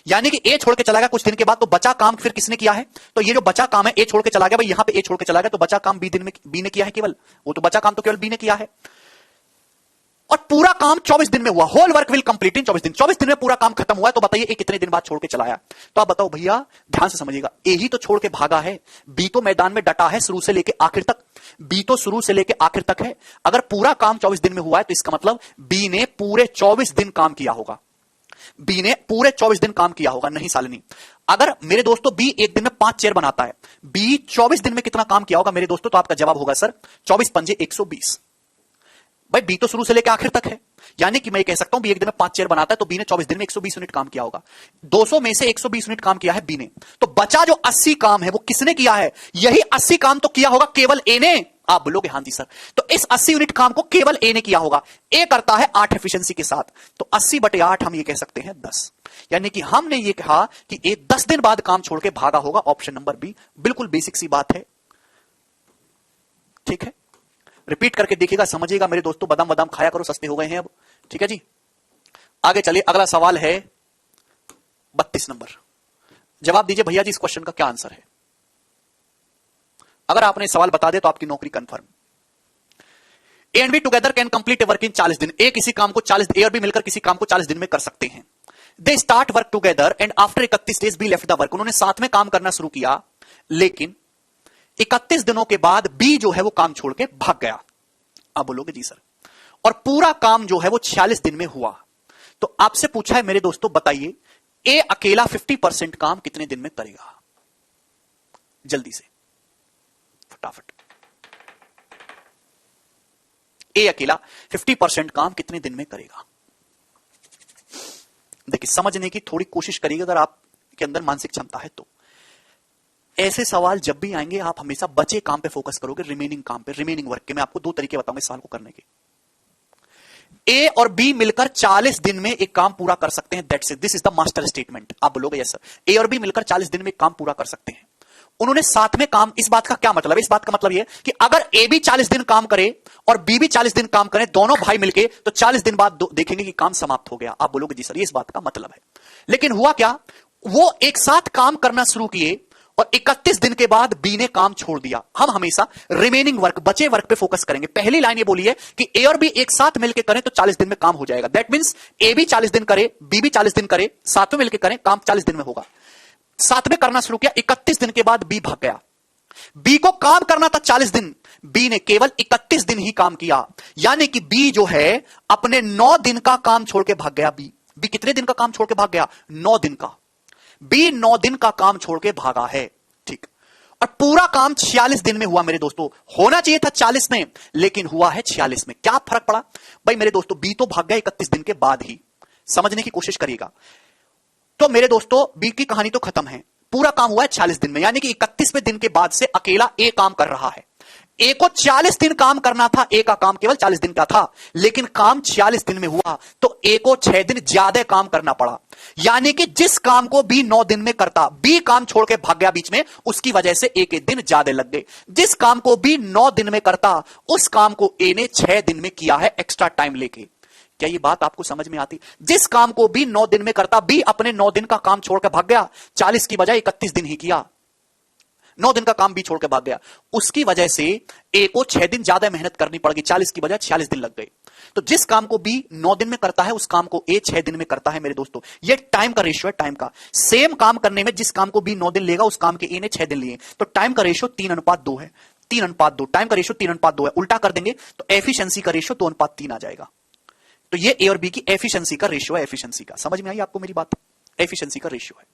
यानी कि ए छोड़ के चला गया कुछ दिन के बाद, तो बचा काम फिर किसने किया है? तो ये जो बचा काम है, ए छोड़ के चला गया भाई, यहां पे ए छोड़ के चला गया, तो बचा काम बी ने किया है केवल, वो तो बचा काम तो केवल बी ने किया है। और पूरा काम 24 दिन में हुआ। Whole work will complete in 24 दिन। 24 दिन में पूरा काम खत्म हुआ है। तो बताइए ए कितने दिन बाद छोड़ के चलाया? तो आप बताओ भैया, ध्यान से समझिएगा। ए ही तो छोड़ के भागा है, बी तो मैदान में डटा है शुरू से लेके आखिर तक। बी तो शुरू से लेके आखिर तक है। अगर पूरा काम 24 दिन में हुआ है तो इसका मतलब बी ने पूरे 24 दिन काम किया होगा। बी ने पूरे 24 दिन काम किया होगा, नहीं सालनी। अगर मेरे दोस्तों बी एक दिन में 5 चेयर बनाता है, बी 24 दिन में कितना काम किया होगा मेरे दोस्तों? तो आपका जवाब होगा सर 24 पंजे 120। भाई बी तो शुरू से लेकर आखिर तक है, यानी कि मैं कह सकता हूं बी एक दिन में 5 चेयर बनाता है, तो बी ने 24 दिन में 120 यूनिट काम किया होगा। 200 में से 120 यूनिट काम किया है बी ने, तो बचा जो 80 काम है वो किसने किया है? यही 80 काम तो किया होगा केवल ए ने। आप बोलोगे हां जी सर। तो इस 80 यूनिट काम को केवल ए ने किया होगा। ए करता है 8 एफिशिएंसी के साथ, तो 80/8 हम ये कह सकते हैं 10। यानी कि हमने ये कहा कि ए 10 दिन बाद काम छोड़ के भागा होगा। ऑप्शन नंबर बी, बिल्कुल बेसिक सी बात है। ठीक है, रिपीट करके देखिएगा, समझिएगा मेरे दोस्तों। बादाम बादाम खाया करो, सस्ते हो गए हैं अब। ठीक है जी, आगे चलिए। अगला सवाल है 32 नंबर। जवाब दीजिए भैया जी, इस क्वेश्चन का क्या आंसर है? अगर आपने सवाल बता दे तो आपकी नौकरी confirm. A and be together can complete a work in 40 दिन। ए किसी काम को 40, ए और बी मिलकर किसी काम को 40 दिन में कर सकते हैं। They start work together and after 31 days be left the work. उन्होंने साथ में काम करना शुरू किया, लेकिन 31 दिनों के बाद बी जो है वो काम छोड़ के भाग गया। आप बोलोगे जी सर, और पूरा काम जो है वो 46 दिन में हुआ। तो आपसे पूछा है मेरे दोस्तों, बताइए ए अकेला 50% काम कितने दिन में करेगा? जल्दी से फटाफट। ए अकेला 50% काम कितने दिन में करेगा? देखिए, समझने की थोड़ी कोशिश करिएगा अगर आपके अंदर मानसिक क्षमता है तो। ऐसे सवाल जब भी आएंगे आप हमेशा बचे काम पे फोकस करोगे, रिमेनिंग काम पे, रिमेनिंग वर्क के। मैं आपको 2 तरीके बताऊंगा इस सवाल को करने के। ए और बी मिलकर 40 दिन में एक काम पूरा कर सकते हैं, that's it, this is the master statement. आप बोलोगे यस सर, ए और बी मिलकर 40 दिन में एक काम पूरा कर सकते हैं। उन्होंने साथ में काम, इस बात का क्या मतलब है? इस बात का मतलब यह कि अगर ए भी 40 दिन काम करे और बी भी 40 दिन काम करे, दोनों भाई मिलके, तो 40 दिन बाद देखेंगे कि काम समाप्त हो गया। आप बोलोगे जी सर, ये इस बात का मतलब है। लेकिन हुआ क्या, वो एक साथ काम करना शुरू किए और 31 दिन के बाद बी ने काम छोड़ दिया। हम हमेशा रिमेनिंग वर्क, बचे वर्क पे फोकस करेंगे। पहली लाइन ये बोली है कि ए और बी एक साथ मिलकर करें तो 40 दिन में काम हो जाएगा। दैट मींस ए भी 40 दिन करे, बी भी 40 दिन करे, साथ में मिलकर करें, काम 40 दिन में होगा। साथ में करना शुरू किया, 31 दिन के बाद बी भाग गया। बी को काम करना था 40 दिन, बी ने केवल 31 दिन ही काम किया। यानी कि बी जो है अपने 9 दिन का काम छोड़ के भाग गया। बी कितने दिन का काम छोड़ के भाग गया? 9 दिन का। बी 9 दिन का काम छोड़ के भागा है, ठीक। और पूरा काम 46 दिन में हुआ मेरे दोस्तों। होना चाहिए था 40 में, लेकिन हुआ है 46 में। क्या फर्क पड़ा भाई मेरे दोस्तों? बी तो भाग गया 31 दिन के बाद ही। समझने की कोशिश करिएगा। तो मेरे दोस्तों बी की कहानी तो खत्म है, पूरा काम हुआ है 46 दिन में। यानी कि 31वें दिन के बाद से अकेला ए काम कर रहा है। ए को 40 दिन काम करना था, ए का काम केवल 40 दिन का था, लेकिन काम 46 दिन में हुआ, तो ए को 6 दिन ज्यादा काम करना पड़ा। यानी कि जिस काम को बी 9 दिन में करता, बी काम छोड़ के भाग गया बीच में, उसकी वजह से ए के दिन ज्यादा लग गए। जिस काम को बी 9 दिन में करता, उस काम को ए ने 6 दिन में किया है, एक्स्ट्रा टाइम लेके। क्या ये बात आपको समझ में आती? जिस काम को बी 9 दिन में करता, बी अपने 9 दिन का काम छोड़कर भाग गया, 40 की बजाय 31 दिन ही किया। 9 दिन का काम बी छोड़ के भाग गया, उसकी वजह से ए को 6 दिन ज्यादा मेहनत करनी पड़ेगी, 40 की बजाय 46 दिन लग गए। तो जिस काम को बी 9 दिन में करता है, उस काम को ए 6 दिन में करता है मेरे दोस्तों। ये टाइम का रेशियो है, टाइम का। सेम काम करने में जिस काम को बी 9 दिन लेगा, उस काम के ए ने 6 दिन लिए, तो टाइम का रेशियो 3:2 है। 3:2, टाइम का रेशियो 3:2 है। उल्टा कर देंगे तो एफिशिएंसी का रेशियो 2:3 आ जाएगा। तो ये ए और बी की एफिशिएंसी का रेशियो है, एफिशिएंसी का। समझ में आई आपको मेरी बात? एफिशिएंसी का रेशियो है।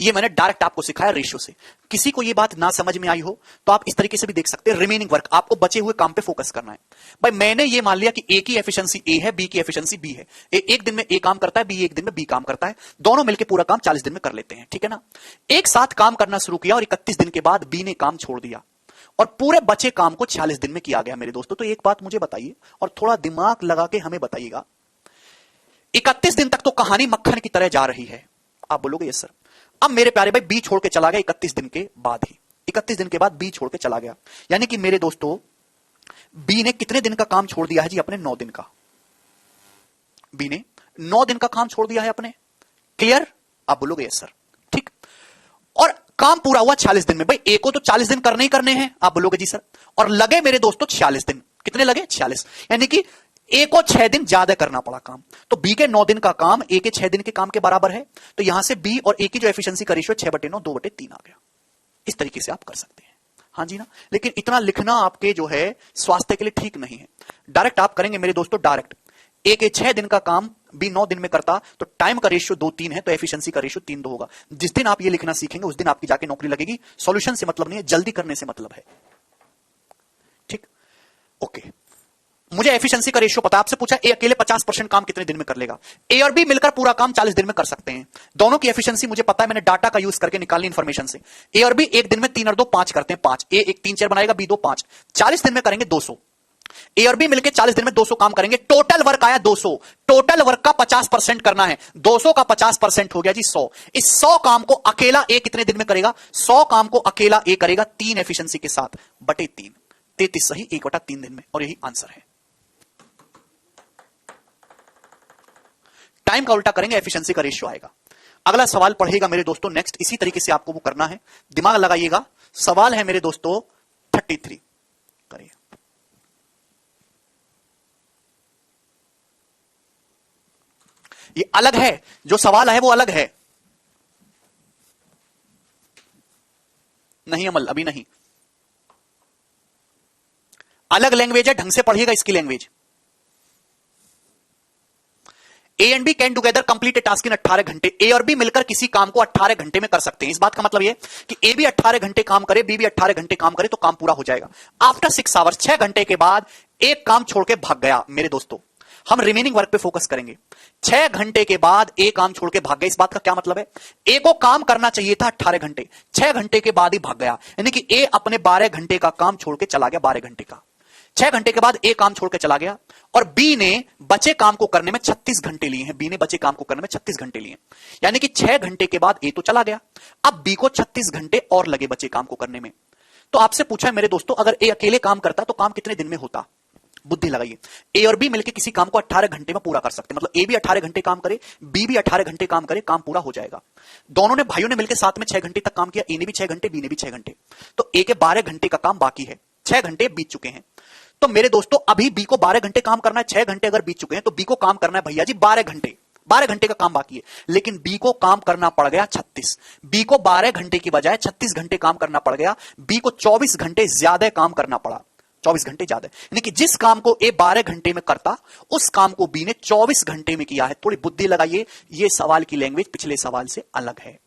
ये मैंने डायरेक्ट आपको सिखाया रेशियो से। किसी को ये बात ना समझ में आई हो तो आप इस तरीके से भी देख सकते हैं। रिमेनिंग वर्क, आपको बचे हुए काम पे फोकस करना है। भाई मैंने ये मान लिया कि ए की एफिशिएंसी ए है, बी की एफिशिएंसी बी है। एक दिन में ए काम करता है, बी एक दिन में बी काम करता है, दोनों मिलकर पूरा काम 40 दिन में कर लेते हैं, ठीक है ना। एक साथ काम करना शुरू किया और 31 दिन के बाद बी ने काम छोड़ दिया और पूरे बचे काम को 46 दिन में किया गया मेरे दोस्तों। तो एक बात मुझे बताइए और थोड़ा दिमाग लगा के हमें बताइएगा, 31 दिन तक तो कहानी मक्खन की तरह जा रही है। आप बोलोगे यस सर। अब मेरे प्यारे भाई बी छोड़ के चला गया 31 दिन के बाद ही। 31 दिन के बाद बी छोड़ के चला गया, यानी कि मेरे दोस्तों बी ने कितने दिन का काम छोड़ दिया है जी? अपने 9 दिन का। बी ने 9 दिन का काम छोड़ दिया है अपने। क्लियर? आप बोलोगे यस सर, ठीक। और काम पूरा हुआ 46 दिन में। भाई ए को तो 40 दिन करने ही करने हैं। आप बोलोगे जी सर। और लगे मेरे दोस्तों 46 दिन। कितने लगे? 46। यानी कि ए को 6 दिन ज्यादा करना पड़ा काम। तो बी के 9 दिन का काम ए के 6 दिन के काम के बराबर है। तो यहां से बी और ए की जो एफिशिएंसी का रेशियो 6/9 2/3 आ गया। इस तरीके से आप कर सकते हैं। हाँ जी ना। लेकिन इतना लिखना आपके जो है स्वास्थ्य के लिए ठीक नहीं है। डायरेक्ट आप करेंगे मेरे दोस्तों, डायरेक्ट। ए के 6 दिन का काम बी 9 दिन में करता, तो टाइम का रेशियो 2:3 है, तो एफिशिएंसी का रेशियो 3:2 होगा। जिस दिन आप ये लिखना सीखेंगे उस दिन आपकी जाके नौकरी लगेगी। सॉल्यूशन से मतलब नहीं है, जल्दी करने से मतलब है, ठीक। ओके, मुझे एफिशिएंसी का रेशियो पता है। आपसे पूछा ए अकेले 50% काम कितने दिन में कर लेगा? ए और बी मिलकर पूरा काम 40 दिन में कर सकते हैं। दोनों की एफिशिएंसी मुझे पता है, मैंने डाटा का यूज करके निकाली इंफॉर्मेशन से। ए और बी एक दिन में 3 और 2 5 करते हैं, 5। ए एक 3 4 बनाएगा, बी 2 5, 40 दिन में करेंगे 200। ए और बी मिलकर 40 दिन में 200 काम करेंगे। टोटल वर्क आया 200। टोटल वर्क का 50% करना है। 200 का 50% हो गया जी 100। इस 100 काम को अकेला ए कितने दिन में करेगा? 100 काम को अकेला ए करेगा 3 एफिशिएंसी के साथ, बटे 3, 33 सही, 1/3 दिन में। और यही आंसर है। टाइम का उल्टा करेंगे, एफिशिएंसी का रेशियो आएगा। अगला सवाल पढ़ेगा मेरे दोस्तों नेक्स्ट। इसी तरीके से आपको वो करना है, दिमाग लगाइएगा। सवाल है मेरे दोस्तों 33, करिए। ये अलग है, जो सवाल है वो अलग है। नहीं अमल, अभी नहीं। अलग लैंग्वेज है, ढंग से पढ़िएगा इसकी language. A and B can together complete a task in 18 घंटे। ए और बी मिलकर किसी काम को 18 घंटे में कर सकते हैं। इस बात का मतलब यह कि ए भी 18 घंटे काम करे, बी भी 18 घंटे काम करे तो काम पूरा हो जाएगा। आफ्टर 6 आवर्स, 6 घंटे के बाद एक काम छोड़ के भाग गया। मेरे दोस्तों, हम रिमेनिंग वर्क पे फोकस करेंगे। 6 घंटे के बाद ए काम छोड़ के भाग गया। इस बात का क्या मतलब है? ए को काम करना चाहिए था 18 घंटे, 6 घंटे के बाद ही भाग गया। यानी कि ए अपने 12 घंटे का काम छोड़ के चला गया। 12 घंटे का, 6 घंटे के बाद ए काम छोड़ के चला गया और बी ने बचे काम को करने में 36 घंटे लिए हैं। बी ने बचे काम को करने में 36 घंटे लिए, यानी कि 6 घंटे के बाद ए तो चला गया, अब बी को 36 घंटे और लगे बचे काम को करने में। तो आपसे पूछा है मेरे दोस्तों, अगर ए अकेले काम करता तो काम कितने दिन में होता? बुद्धि लगाइए। ए और बी मिलकर किसी काम को 18 घंटे में पूरा कर सकते हैं। मतलब ए भी 18 घंटे काम करे, बी भी 18 घंटे काम करे, काम पूरा हो जाएगा। दोनों ने, भाइयों ने मिलकर साथ में 6 घंटे तक काम किया। ए ने भी 6 घंटे, बी ने भी 6 घंटे, तो ए के 12 घंटे का काम बाकी है। 6 घंटे बीत चुके हैं। तो मेरे दोस्तों, अभी बी को 12 घंटे काम करना है। 6 घंटे अगर बीत चुके हैं तो बी को काम करना है भैया जी 12 घंटे। 12 घंटे का काम बाकी है, लेकिन बी को काम करना पड़ गया 36। बी को 12 घंटे की बजाय 36 घंटे काम करना पड़ गया। बी को 24 घंटे ज्यादा काम करना पड़ा। 24 घंटे ज्यादा, यानी कि जिस काम को ए 12 घंटे में करता, उस काम को बी ने 24 घंटे में किया है। थोड़ी बुद्धि लगाइए, यह सवाल की लैंग्वेज पिछले सवाल से अलग है।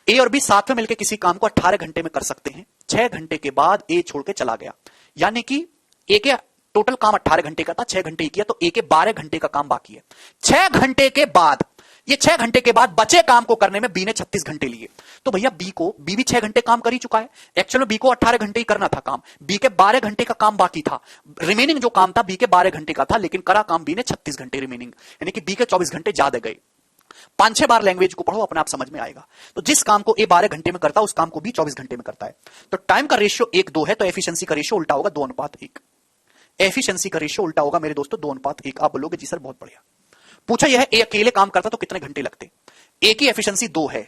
ए और बी साथ में मिलकर किसी काम को 18 घंटे में कर सकते हैं। 6 घंटे के बाद ए छोड़ के चला गया, यानी कि ए के टोटल काम 18 घंटे का था, 6 घंटे ही किया, तो ए के 12 घंटे का काम बाकी है। 6 घंटे के बाद, ये 6 घंटे के बाद बचे काम को करने में बी ने 36 घंटे लिए। तो भैया बी भी 6 घंटे काम कर ही चुका है। एक्चुअली बी को 18 घंटे ही करना था काम, बी के 12 घंटे का काम बाकी था। रिमेनिंग जो काम था बी के 12 घंटे का था, लेकिन करा काम बी ने 36 घंटे रिमेनिंग, यानी कि बी के 24 घंटे ज्यादा गए। 5-6 बार लैंग्वेज को पढ़ो, अपने आप समझ में आएगा। तो जिस काम को ए 12 घंटे में करता है, उस काम को बी 24 घंटे में करता है। तो टाइम का रेशियो 1:2 है, तो एफिशिएंसी का रेशियो उल्टा होगा 2:1। एफिशिएंसी का रेशियो उल्टा होगा मेरे दोस्तों 2:1। आप बोलोगे जी सर बहुत बढ़िया। पूछा यह है, ए अकेले काम करता तो कितने घंटे लगते? ए की एफिशिएंसी 2 है,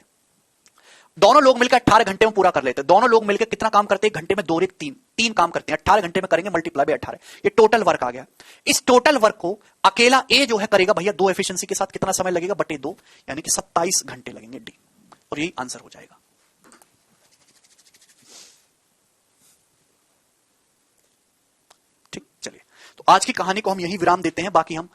दोनों लोग मिलकर 18 घंटे में पूरा कर लेते हैं। दोनों लोग मिलकर कितना काम करते हैं? घंटे में 2 और 1 3 काम करते हैं। 18 घंटे में करेंगे, मल्टीप्लाई बाय 18, ये टोटल वर्क आ गया। इस टोटल वर्क को अकेला ए जो है करेगा भैया 2 एफिशिएंसी के साथ, कितना समय लगेगा? बटे 2, यानी कि 27 घंटे लगेंगे डी, और यही आंसर हो जाएगा। ठीक, चलिए तो आज की कहानी को हम यही विराम देते हैं। बाकी हम